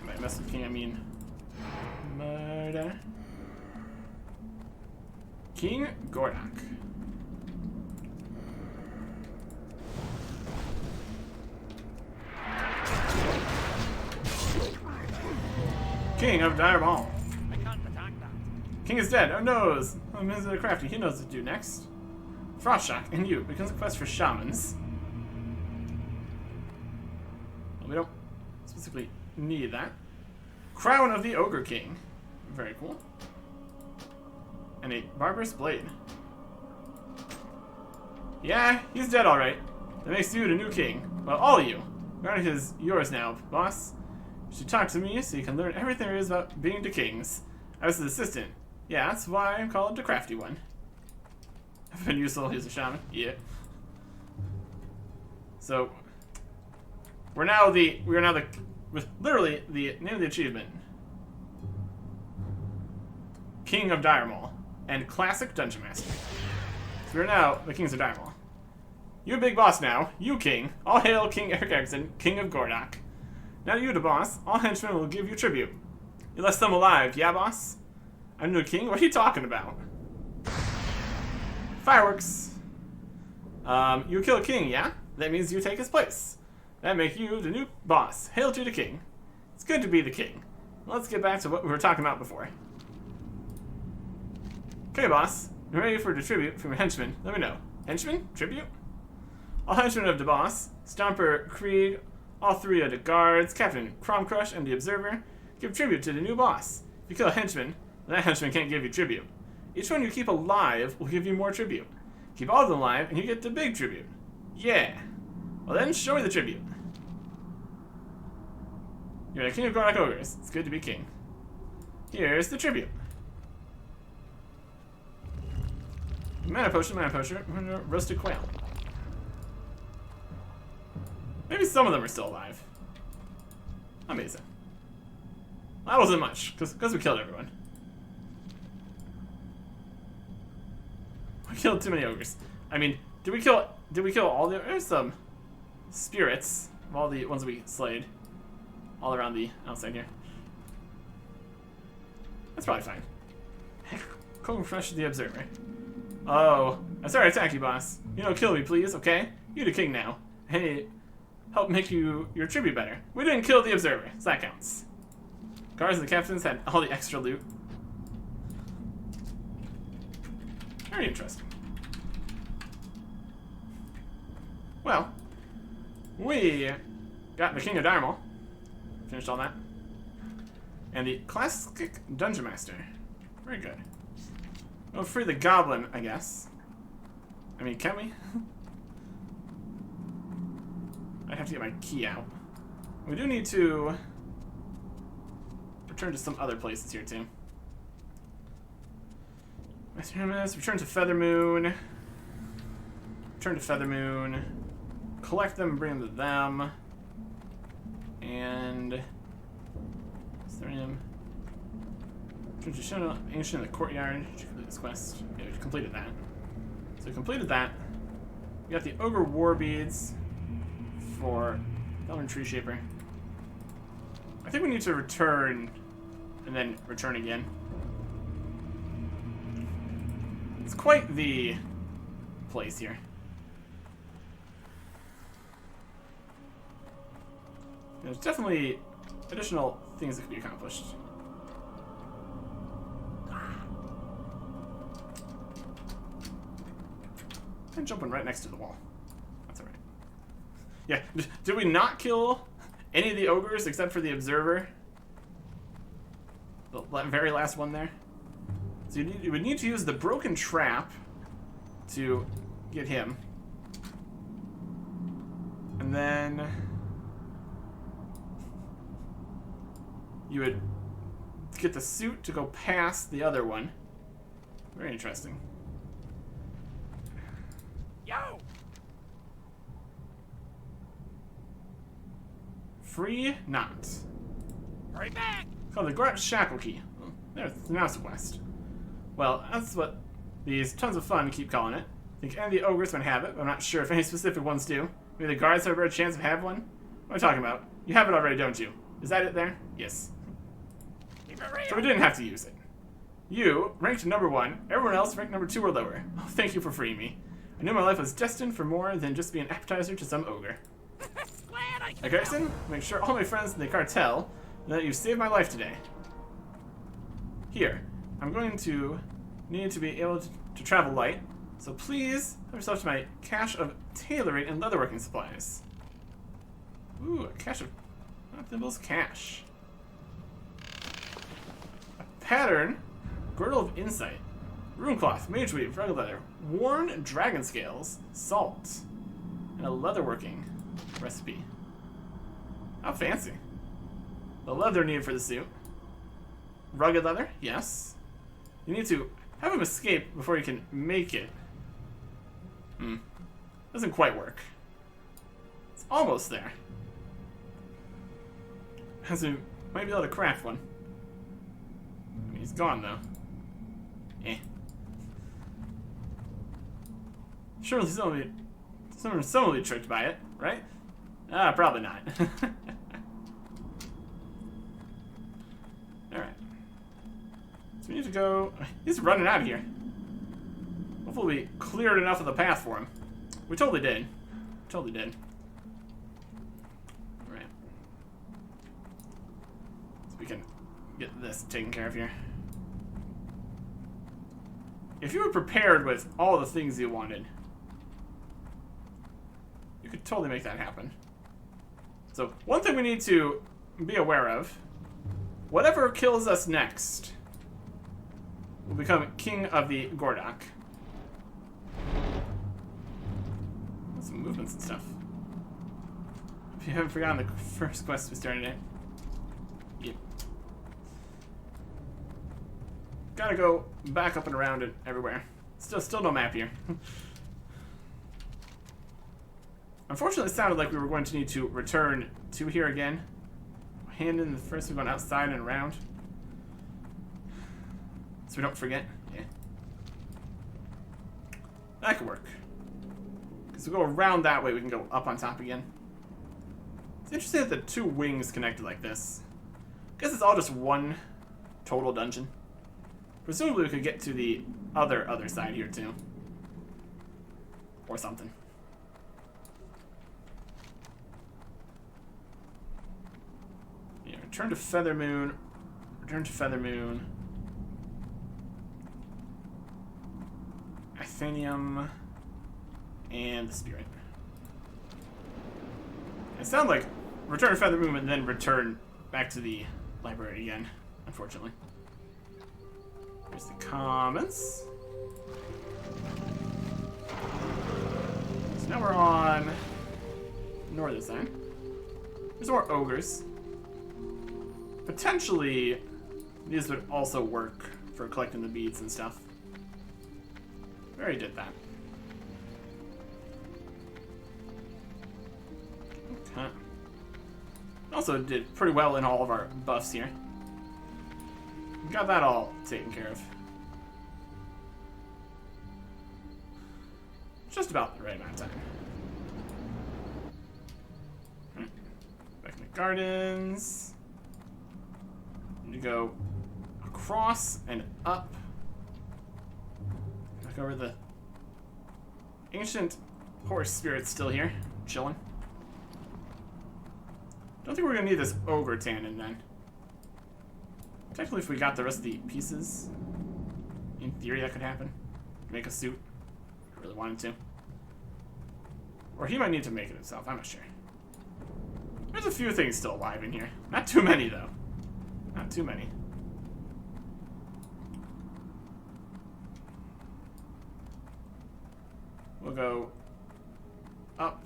By mess with the king, I mean murder. King Gordak. King of Direball. I can't attack that. King is dead. Oh no! Mr. Crafty, he knows what to do next. Frostshock and you becomes a quest for shamans. Well, we don't specifically need that. Crown of the Ogre King. Very cool. And a barbarous blade. Yeah, he's dead alright. That makes you the new king. Well, all of you. Garnet is yours now, boss. You should talk to me so you can learn everything there is about being the kings. I was his assistant. Yeah, that's why I'm called the crafty one. I've been useful, he's a shaman. Yeah. So we are now the with literally the name of the achievement. King of Diremall and Classic Dungeon Master. So we're now the Kings of Diremall. You a big boss now, you king. All hail King Eric Erickson, King of Gordak. Now you the boss, all henchmen will give you tribute. You left them alive, yeah boss? I'm the king, what are you talking about? Fireworks. You kill a king, yeah? That means you take his place. That make you the new boss. Hail to the king. It's good to be the king. Let's get back to what we were talking about before. Okay, boss. You're ready for the tribute from your henchmen. Let me know. Henchmen? Tribute? All henchmen of the boss, Stomper, Krieg, all three of the guards, Captain Cromcrush, and the Observer, give tribute to the new boss. If you kill a henchman, that henchman can't give you tribute. Each one you keep alive will give you more tribute. Keep all of them alive, and you get the big tribute. Yeah. Well then, show me the tribute. You're the king of Gordak Ogres. It's good to be king. Here's the tribute. Mana potion, roasted quail. Maybe some of them are still alive. Amazing. That wasn't much, because we killed everyone. We killed too many ogres. I mean, did we kill all the... There's some spirits of all the ones we slayed. All around the outside here. That's probably fine. Go refresh the observer. Oh, I started to attack you, boss. You don't kill me, please, okay? You're the king now. Hey, help make your tribute better. We didn't kill the observer, so that counts. Guards and the captains had all the extra loot. Very interesting. Well, we got the King of Darmal. Finished all that. And the Classic Dungeon Master. Very good. We'll free the Goblin, I guess. I mean, can we? I have to get my key out. We do need to return to some other places here, too. Return to Feathermoon. Return to Feathermoon. Collect them and bring them to them. And... Return to Shadow Ancient in the Courtyard. Did you complete this quest? Yeah, we completed that. So we completed that. We got the Ogre War Beads for Elven Tree Shaper. I think we need to return and then return again. It's quite the place here. There's definitely additional things that could be accomplished. I'm jumping right next to the wall. That's alright. Yeah, did we not kill any of the ogres except for the observer? The very last one there? So you would need to use the broken trap to get him. And then you would get the suit to go past the other one. Very interesting. Yo! Free not. Hurry back! Called the Grat Shackle Key. There's the mouse quest. Well, that's what these tons of fun keep calling it. I think any of the ogres might have it, but I'm not sure if any specific ones do. Maybe the guards have a better chance of having one? What am I talking about? You have it already, don't you? Is that it there? Yes. Keep it real. So we didn't have to use it. You ranked number 1, everyone else ranked number 2 or lower. Oh, thank you for freeing me. I knew my life was destined for more than just be an appetizer to some ogre. Glad I could A garrison, make sure all my friends in the cartel know that you saved my life today. Here, I'm going to need to be able to travel light, so please help yourself to my cache of tailoring and leatherworking supplies. Ooh, a cache of Thimble's cache. A pattern, girdle of insight, rune cloth, mage weave, rugged leather, worn dragon scales, salt, and a leatherworking recipe. How fancy. The leather needed for the suit. Rugged leather, yes. You need to have him escape before you can make it. Doesn't quite work. It's almost there. So might be able to craft one. I mean, he's gone though. Surely someone will be tricked by it, right? Ah, probably not. Alright. So we need to go... He's running out of here. Hopefully we cleared enough of the path for him. We totally did. Totally did. Alright. So we can get this taken care of here. If you were prepared with all the things you wanted, you could totally make that happen. So, one thing we need to be aware of, whatever kills us next will become king of the Gordok. Some movements and stuff. If you haven't forgotten the first quest we started at. Yep. Gotta go back up and around it everywhere. Still no map here. Unfortunately, it sounded like we were going to need to return to here again. hand in the first, we're going outside and around. So we don't forget. Yeah. That could work. Because we go around that way, we can go up on top again. It's interesting that the two wings connected like this. I guess it's all just one total dungeon. Presumably we could get to the other side here too. Or something. Yeah, return to Feather Moon. Return to Feather Moon. Athenium. And the Spirit. It sounds like return to Feather Moon and then return back to the library again, unfortunately. Here's the commons. So now we're on northern side. There's more ogres. Potentially, these would also work for collecting the beads and stuff. We already did that. Okay. Also did pretty well in all of our buffs here. Got that all taken care of. Just about the right amount of time. Back in the gardens. Need to go across and up. Back over the ancient horse spirit's still here, chilling. Don't think we're gonna need this ogre tannin then. Technically, if we got the rest of the pieces, in theory that could happen. Make a suit, if we really wanted to. Or he might need to make it himself, I'm not sure. There's a few things still alive in here. Not too many, though. Not too many. We'll go up,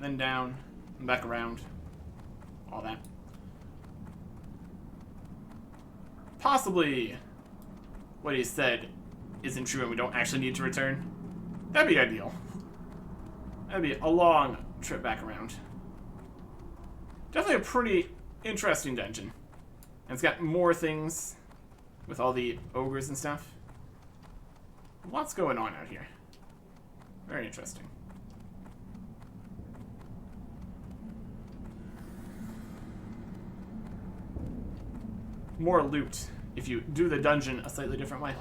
then down, and back around. All that. Possibly what he said isn't true and we don't actually need to return. That'd be ideal. That'd be a long trip back around. Definitely a pretty interesting dungeon. And it's got more things with all the ogres and stuff. Lots going on out here. Very interesting. More loot if you do the dungeon a slightly different way.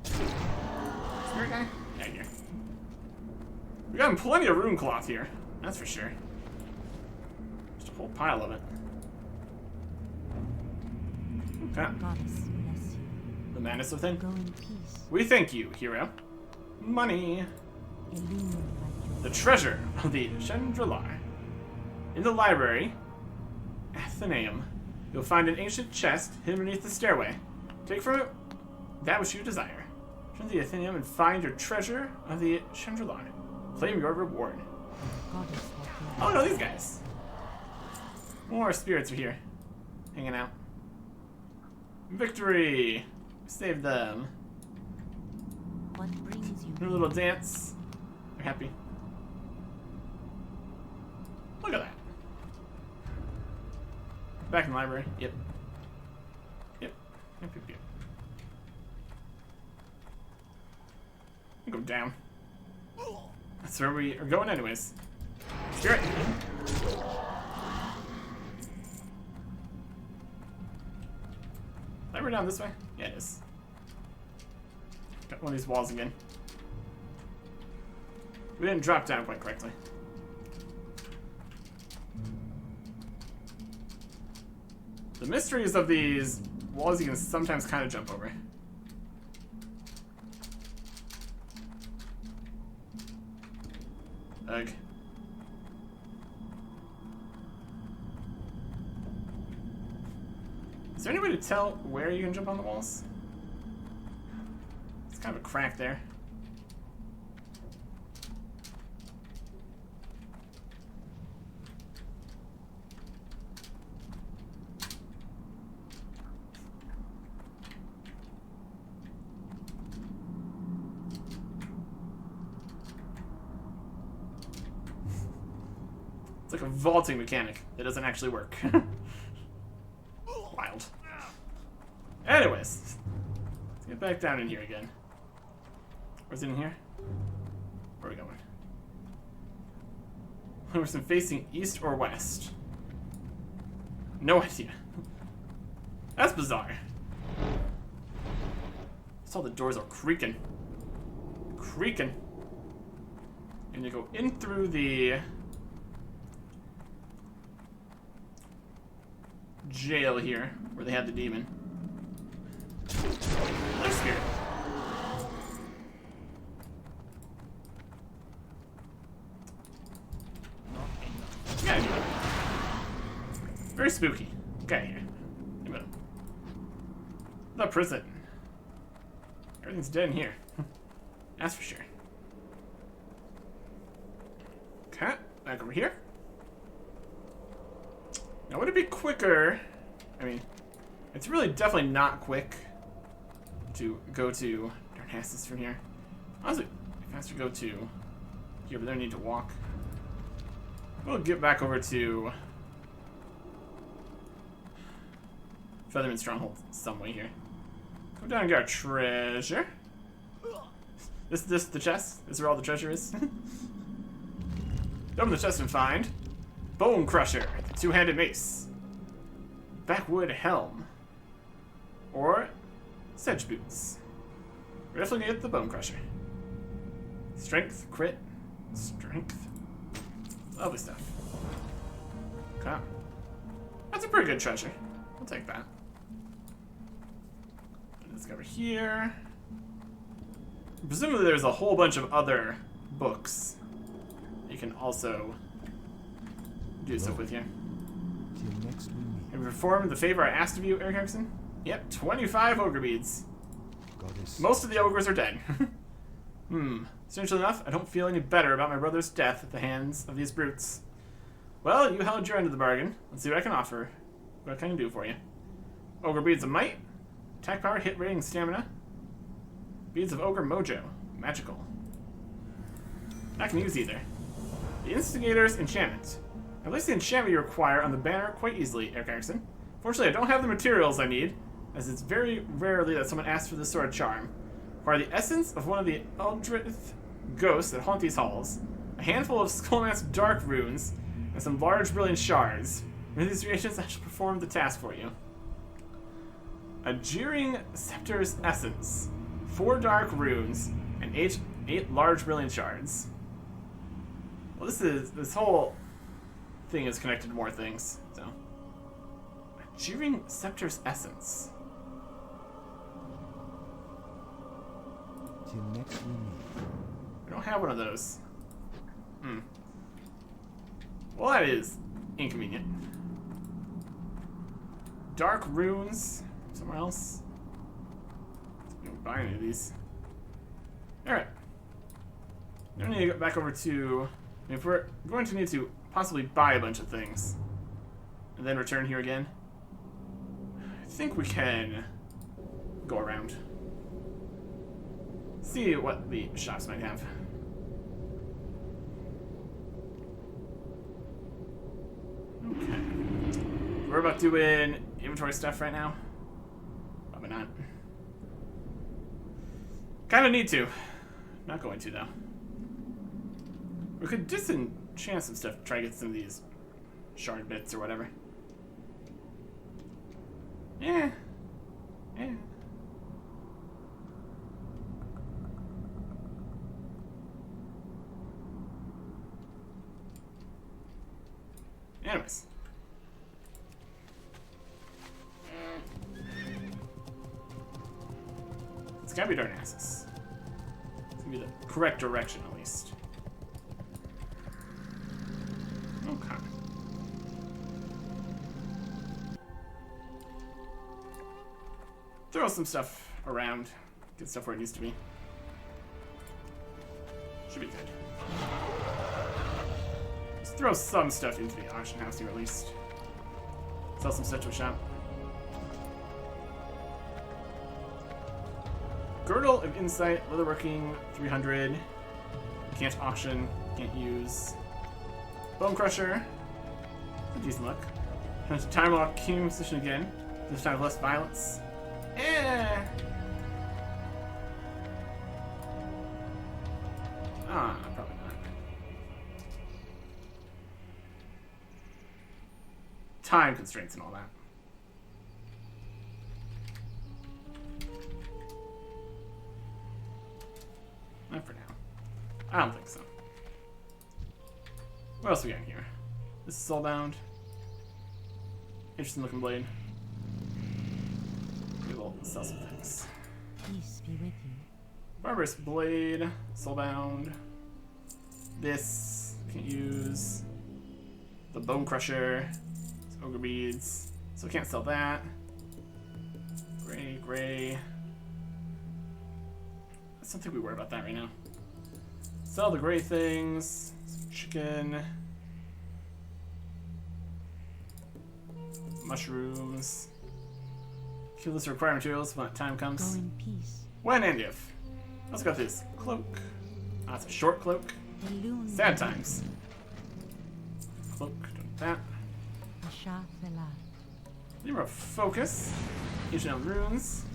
Spirit guy? Yeah, here. We got plenty of rune cloth here, that's for sure. Just a whole pile of it. Okay. Goddess bless you. The madness of thing. Go in peace. We thank you, hero. Money. Illumined by The your treasure of the Chandrilar. In the library, Athenaeum, you'll find an ancient chest hidden beneath the stairway. Take from it that which you desire. Turn to the Athenaeum and find your treasure of the Chandrilar. Claim your reward. goddess walking. Oh no, these guys. More spirits are here. Hanging out. Victory! Save them. What brings you Their little dance. They're happy. Look at that. Back in the library. Yep. Yep. Yep, yep, yep. Go down. That's where we are going anyways. Spirit! Library down this way? Yeah, it is. Got one of these walls again. We didn't drop down quite correctly. The mysteries of these walls you can sometimes kind of jump over. Ugh. Is there any way to tell where you can jump on the walls? It's kind of a crack there. like a vaulting mechanic that doesn't actually work. Wild. Anyways, let's get back down in here again. Where's it in here? Where are we going? We're facing east or west. No idea. That's bizarre. I saw the doors are creaking. Creaking. And you go in through the jail here, where they had the demon. Another spirit. Yeah, I knew that. Very spooky. Okay, here. The prison. Everything's dead in here. That's for sure. Okay, back over here. Now, would it be quicker? I mean, it's really definitely not quick to go to Darnassus from here. Honestly, faster go to here, but then I need to walk. We'll get back over to Featherman Stronghold some way here. Go down and get our treasure. This the chest? This is where all the treasure is? Open the chest and find Bone Crusher, the two-handed mace, Backwood Helm, or Sedge Boots. We're definitely gonna get the Bone Crusher. Strength, crit, strength. Lovely stuff. Okay. That's a pretty good treasure. I'll take that. Let's go over here. Presumably there's a whole bunch of other books you can also do stuff with here. Till next we meet. Have you performed the favor I asked of you, Eric Erickson? Yep, 25 ogre beads. Goddess. Most of the ogres are dead. Strangely enough, I don't feel any better about my brother's death at the hands of these brutes. Well, you held your end of the bargain. Let's see what I can offer. What can I do for you? Ogre beads of might, attack power, hit rating, stamina. Beads of ogre mojo, magical. I can use either. The instigator's enchantment. I place the enchantment you require on the banner quite easily, Eric Erickson. Fortunately, I don't have the materials I need, as it's very rarely that someone asks for this sort of charm. Require the essence of one of the eldritch ghosts that haunt these halls, a handful of Skullmask dark runes, and some large brilliant shards. With these reactions, I shall perform the task for you. A Jeering Scepter's essence, 4 dark runes, and 8 large brilliant shards. Well, this whole thing is connected to more things. So, a Jeering Scepter's essence. Till next we meet. We don't have one of those. Well, that is inconvenient. Dark runes. Somewhere else. We don't buy any of these. Alright. Now we need to get back over to... If we're going to need to possibly buy a bunch of things and then return here again, I think we can go around. See what the shops might have. Okay. We're about doing inventory stuff right now. Probably not. Kind of need to. Not going to, though. We could disenchant some stuff to try to get some of these shard bits or whatever. Yeah. Yeah. Anyways. It's gotta be Darnassus. It's gonna be the correct direction, at least. Okay. Throw some stuff around. Get stuff where it needs to be. Should be good. Just throw some stuff into the auction house here, at least. Sell some stuff to a shop. Girdle of Insight, leatherworking, 300. Can't auction, can't use. Bone Crusher, Decent luck. Time lock king position again. This time less violence. Probably not. Time constraints and all that. Not for now. I don't think so. What else we got here? This is soulbound. Interesting looking blade. We will sell some things. Peace be with you. Barbarous blade, soulbound. This can't use. The bone crusher. It's ogre beads, so we can't sell that. Gray, gray. I don't think we worry about that right now. Sell the gray things. Some chicken. Mushrooms. Kill this required materials when time Go comes. in peace. When and if. Let's go through this. Cloak. That's a short cloak. Elune. Sad times. Cloak. Don't that. Asha Thela. Limber of Focus. Ancient Elven Runes.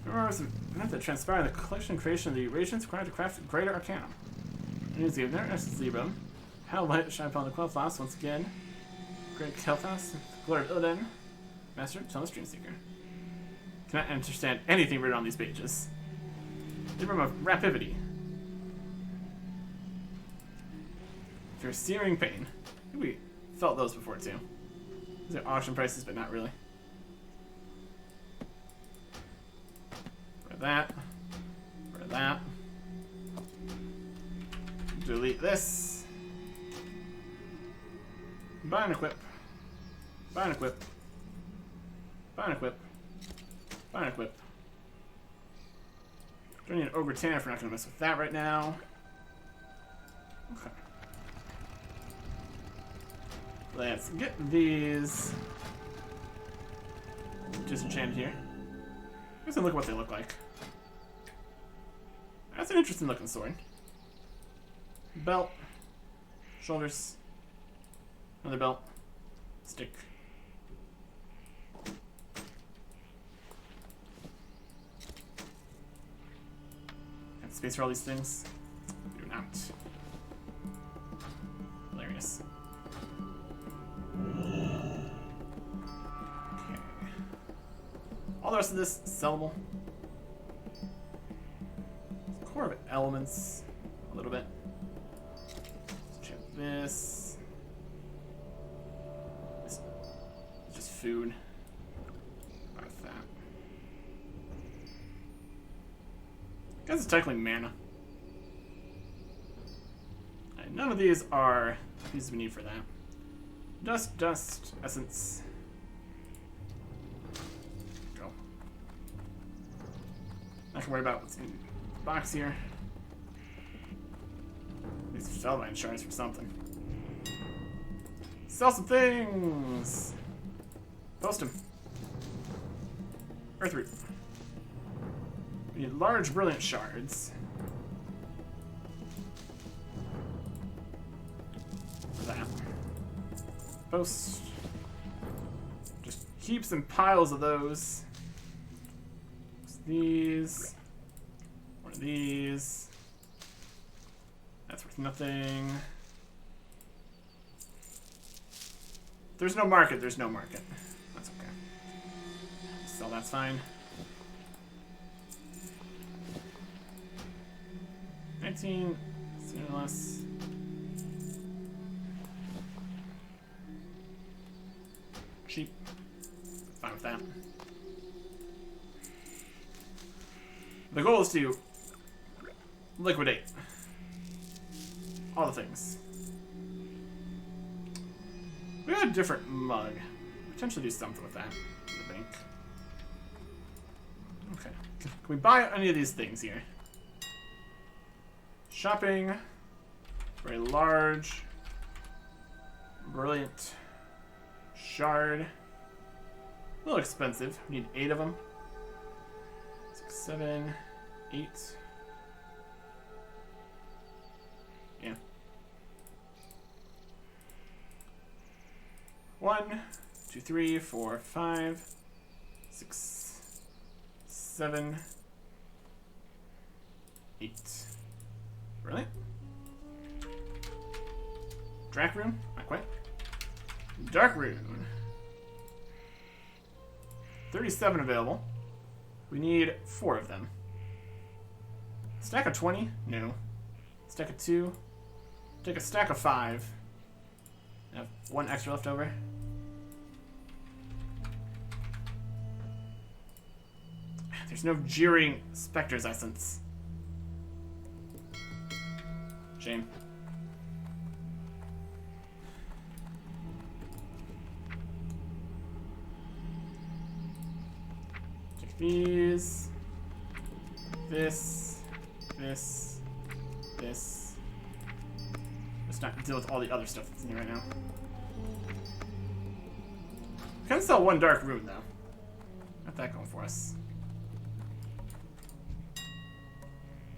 Remember, was a method transpire in the collection and creation of the reagents required to craft Greater Arcanum. Use the Anachronist Zebra. How light shine upon the Quel'Thas once again. Great Quel'Thas. Glory of Illidan. Master of Tunnel Streamseeker. Cannot understand anything written on these pages. Librum of Rapivity. For searing pain. I think we felt those before too. These are auction prices, but not really. For that. For that. Delete this. Buy and equip. Buy and equip. Buy and equip. Buy and equip. Don't need an Ogre Tanner if we're not going to mess with that right now. Okay. Let's get these disenchanted here. Let's look at what they look like. That's an interesting looking sword. Belt. Shoulders. Another belt. Stick. Got space for all these things? We do not. Hilarious. Okay. All the rest of this is sellable. Core of elements. A little bit. Let's check this. This is just food. About that. I guess it's technically mana. And none of these are pieces we need for that. Dust, essence. Go. Not gonna worry about what's in the box here. These Spellbind shards for something. Sell some things! Post them. Earthroot. We need large, brilliant shards. For that. Post. Just heaps and piles of those. These. One of these. That's worth nothing. There's no market, there's no market. That's okay. So that's fine. 19, sooner or less. Cheap. Fine with that. The goal is to liquidate all the things. We got a different mug. Potentially do something with that in the bank. Okay. Can we buy any of these things here? Shopping. Very large. Brilliant. Shard. A little expensive. We need 8 of them. 6, 7, 8. Yeah. 1, 2, 3, 4, 5, 6, 7, 8. Really? Drac Rune? Not quite. Dark Rune. 37 available. We need 4 of them. Stack of 20? No. Stack of 2. Take a stack of 5. I have 1 extra left over. There's no Jeering Spectre's Essence. Shame. Take these. This. This. This. Let's not deal with all the other stuff that's in here right now. We can sell 1 Dark Rune, though. Got that going for us.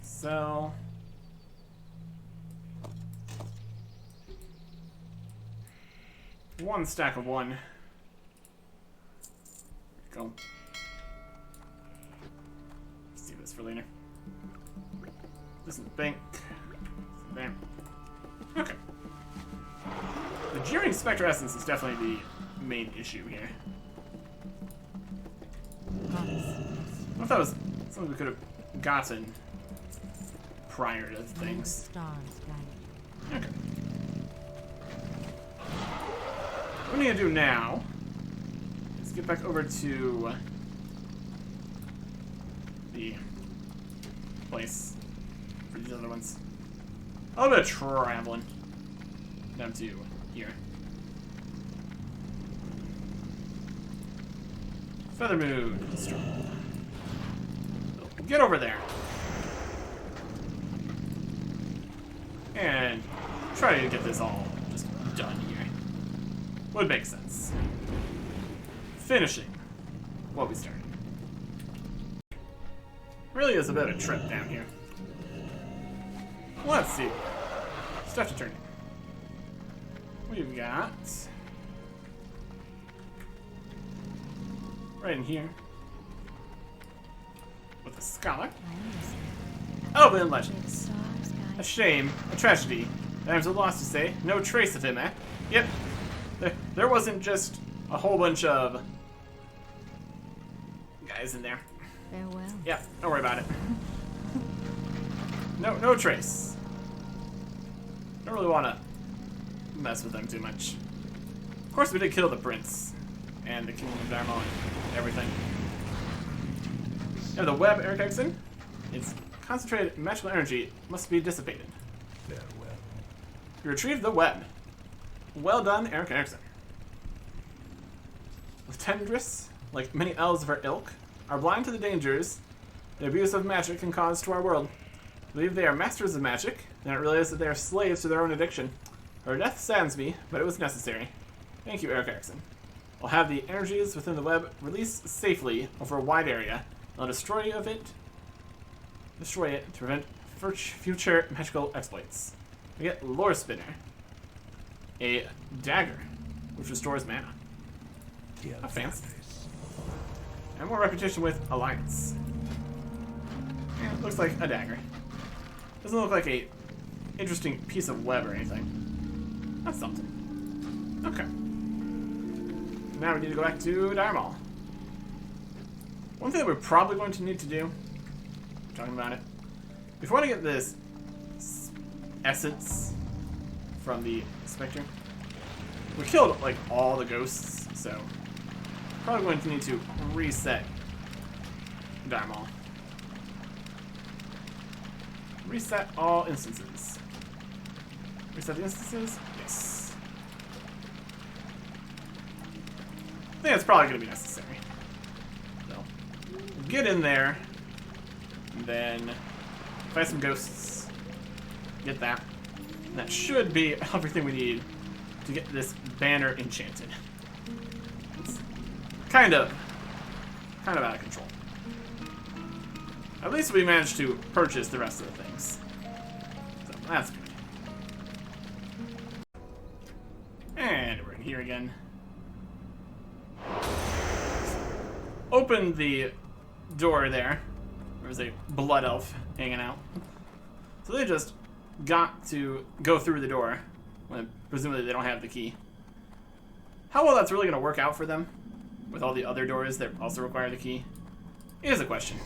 Sell. One stack of 1. There we go. Save this for later. This in the bank. There. Okay. The Jeering Spectre Essence is definitely the main issue here. I thought that was something we could have gotten prior to things. Stars guide. Okay. What we need to do now is get back over to the place for these other ones. A little bit of traveling down to here. Feather Moon. Get over there. And try to get this all just done here. Would make sense. Finishing what we started. Really is a bit of a trip down here. Let's see. Stuff to turn in. We've got right in here with a scholar. Elven legends. Stars A guide. shame, a tragedy. There's a loss to say. No trace of him, eh? Yep. There wasn't just a whole bunch of guys in there. Farewell. Yep, don't worry about it. No trace. Don't really want to mess with them too much. Of course, we did kill the prince and the king of Dharma and everything. And the web, Eric Exon. Its concentrated magical energy must be dissipated. Farewell. You retrieved the web. Well done, Eric Erickson. The Tendris, like many elves of our ilk, are blind to the dangers the abuse of magic can cause to our world. Believe they are masters of magic, and not realize that they are slaves to their own addiction. Her death saddens me, but it was necessary. Thank you, Eric Erickson. I'll have the energies within the web released safely over a wide area, and I'll destroy it to prevent future magical exploits. We get Lore Spinner. A dagger, which restores mana. Not fancy. And more reputation with Alliance. Yeah, it looks like a dagger. Doesn't look like a interesting piece of web or anything. That's something. Okay. Now we need to go back to Dharma. One thing that we're probably going to need to do, talking about it, if we want to get this essence from the Spectre, we killed like all the ghosts, so probably going to need to reset Dharma. Reset all instances. Reset the instances? Yes. I think that's probably going to be necessary. So, get in there, and then fight some ghosts. Get that. And that should be everything we need to get this banner enchanted. It's kind of out of control. At least we managed to purchase the rest of the things. So that's good. And we're in here again. open the door there. There's a blood elf hanging out. So they just got to go through the door when presumably they don't have the key. How well that's really going to work out for them with all the other doors that also require the key is a question.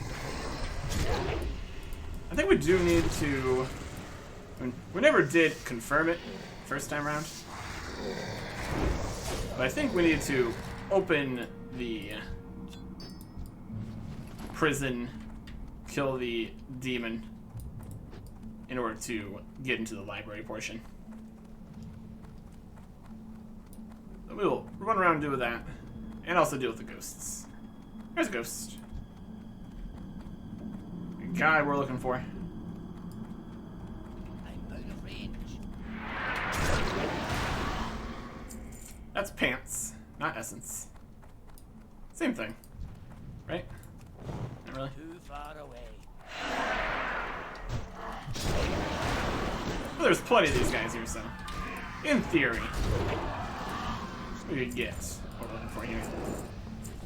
I think we do need to... I mean, we never did confirm it first time around. But I think we need to open the prison, kill the demon in order to get into the library portion. So we will run around and do that, and also deal with the ghosts. There's a ghost. The guy we're looking for. I'm out of range. That's pants, not essence. Same thing, right? Not really. Too far away. Well, there's plenty of these guys here, so in theory, we could get what we're looking for here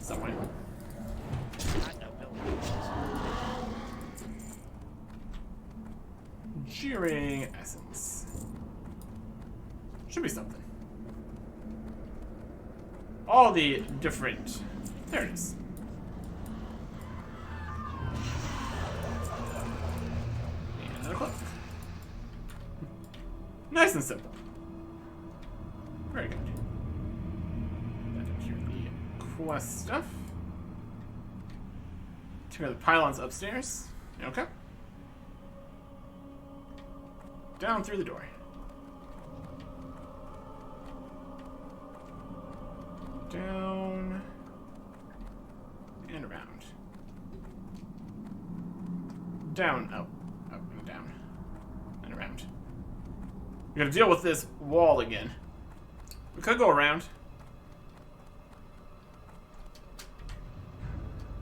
somewhere. I don't know. Jeering essence. Should be something. All the different. There it is. And another cloak. Nice and simple. Very good. That took care of the quest stuff. Took care of the pylons upstairs. Okay. Down through the door. Down and around. Down, up, and down, and around. We gotta deal with this wall again. We could go around.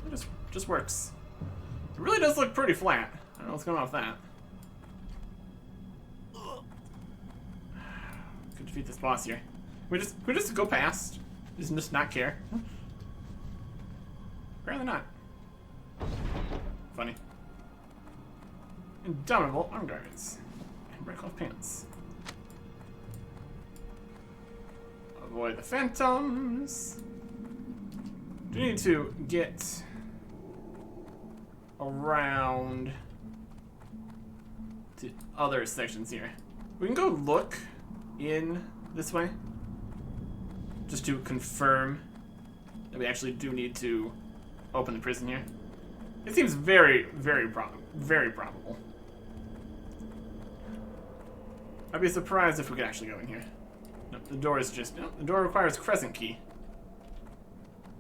It just works. It really does look pretty flat. I don't know what's going on with that. Could defeat this boss here. We just go past. Just not care. Apparently not. Funny. Indomitable arm guards. And break off pants. Avoid the phantoms. Do need to get around to other sections here. We can go look in this way. Just to confirm that we actually do need to open the prison here. It seems very, very probable. I'd be surprised if we could actually go in here. No, the door is just... No, the door requires crescent key.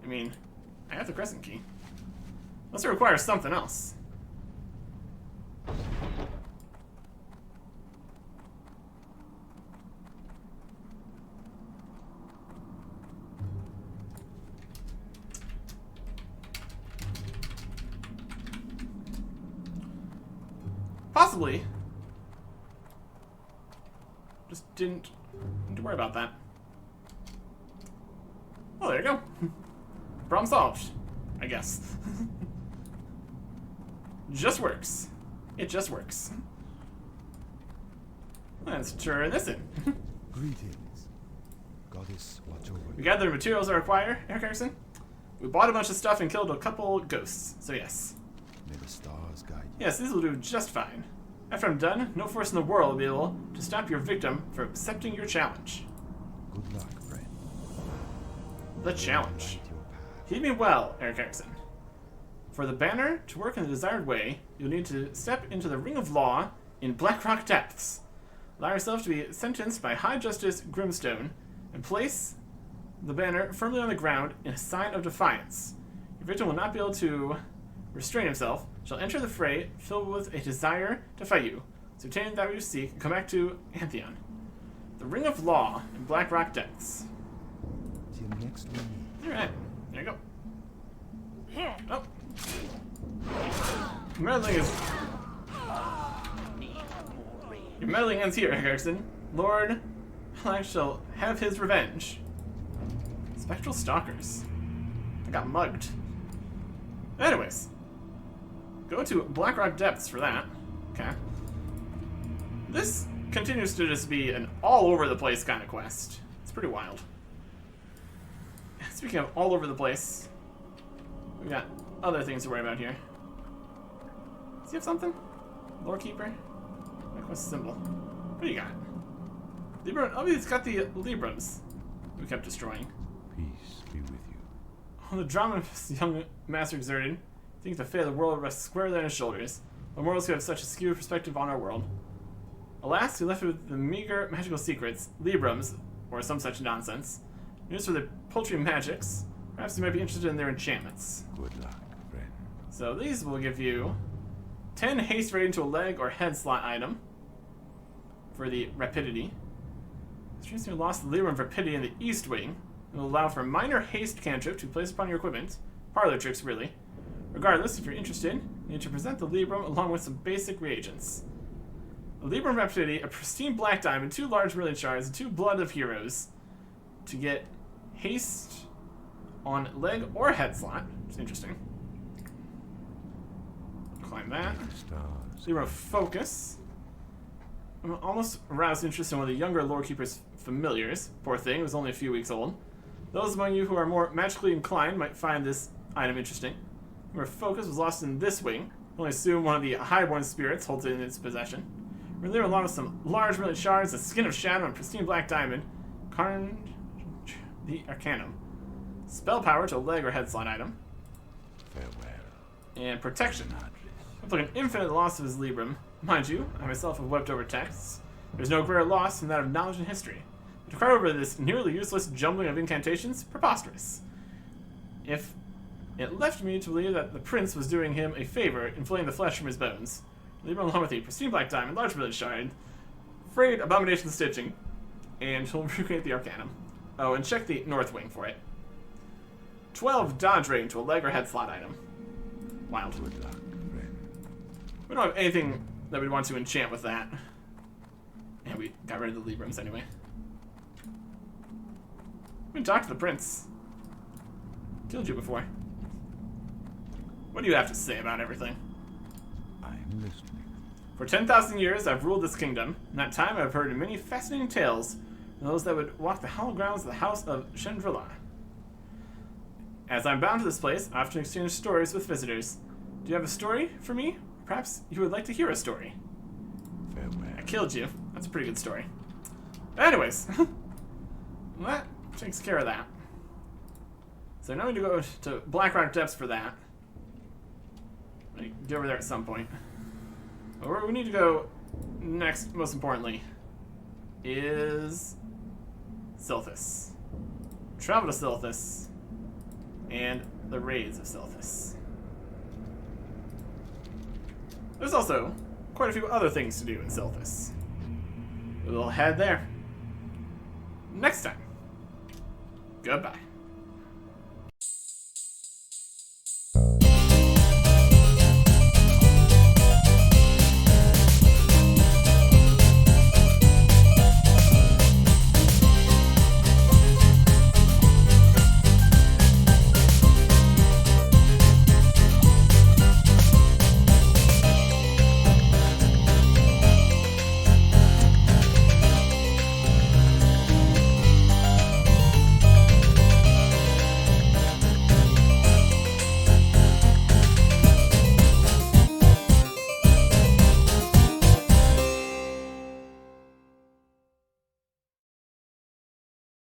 I mean, I have the crescent key. Unless it requires something else. Possibly. Just didn't need to worry about that. Oh, there you go. Problem solved, I guess. Just works. It just works. Let's turn this in. Greetings. Goddess, watch over We you. gathered the materials I require, Eric Erickson. We bought a bunch of stuff and killed a couple ghosts, so yes. May the stars guide you. Yes, these will do just fine. After I'm done, no force in the world will be able to stop your victim from accepting your challenge. Good luck, friend. The challenge. Light your path. Heed me well, Eric Erickson. For the banner to work in the desired way, you'll need to step into the ring of law in Blackrock Depths. Allow yourself to be sentenced by High Justice Grimstone and place the banner firmly on the ground in a sign of defiance. Your victim will not be able to restrain himself, shall enter the fray filled with a desire to fight you. So obtain that which you seek and come back to Antheon. The ring of law in Blackrock Depths. Till next we meet. Alright, there you go. Oh. Meddling is... Your meddling ends here, Erickson. Lord I shall have his revenge. Spectral stalkers. I got mugged. Anyways, go to Blackrock Depths for that. Okay. This continues to just be an all-over-the-place kind of quest. It's pretty wild. Speaking of all over the place, we got other things to worry about here. Does he have something? Lore Keeper? My quest symbol. What do you got? Libra. Oh, he's got the Librams we kept destroying. Peace be with you. Oh, the drama this young master exerted. I think the fate of the world rests squarely on his shoulders. But mortals who have such a skewed perspective on our world. Alas, he left with the meager magical secrets, Librams, or some such nonsense. Used for their paltry magics. Perhaps you might be interested in their enchantments. Good luck, friend. So these will give you 10 haste rated into a leg or head slot item for the rapidity. Strange you lost the Libram rapidity in the east wing. It will allow for minor haste cantrip to place upon your equipment. Parlor tricks, really. Regardless, if you're interested, you need to present the Libram along with some basic reagents. A Libram rapidity, a pristine black diamond, 2 large brilliant shards, and 2 blood of heroes to get haste on leg or head slot. It's interesting. Climb that. Stars. Libram focus. I'm almost aroused interest in one of the younger Lore Keeper's familiars. Poor thing, it was only a few weeks old. Those among you who are more magically inclined might find this item interesting. Libram focus was lost in this wing. I only assume one of the highborn spirits holds it in its possession. We're there along with some large brilliant shards, a skin of shadow, and pristine black diamond. Carned the Arcanum. Spell power to a leg or head slot item. Farewell. And protection. Looks like an infinite loss of his Libram. Mind you, I myself have wept over texts. There's no greater loss than that of knowledge and history. To cry over this nearly useless jumbling of incantations, preposterous. If it left me to believe that the prince was doing him a favor in flaying the flesh from his bones. Libram along with a pristine black diamond, large brilliant shard, frayed abomination stitching, and he'll recreate the Arcanum. Oh, and check the north wing for it. 12 dodge rating to a leg or head slot item. Wild. Good luck, friend. We don't have anything that we'd want to enchant with that. And we got rid of the Librams anyway. We can talk to the prince. Killed you before. What do you have to say about everything? I'm listening. For 10,000 years, I've ruled this kingdom. In that time, I've heard many fascinating tales from those that would walk the hallowed grounds of the house of Chandrila. As I'm bound to this place, I often exchange stories with visitors. Do you have a story for me? Perhaps you would like to hear a story. Farewell. I killed you. That's a pretty good story. Anyways, that takes care of that. So now we need to go to Blackrock Depths for that. Get over there at some point. But where we need to go next, most importantly, is Silthus. Travel to Silthus and the raids of Silthus. There's also quite a few other things to do in Silthus. We'll head there next time. Goodbye.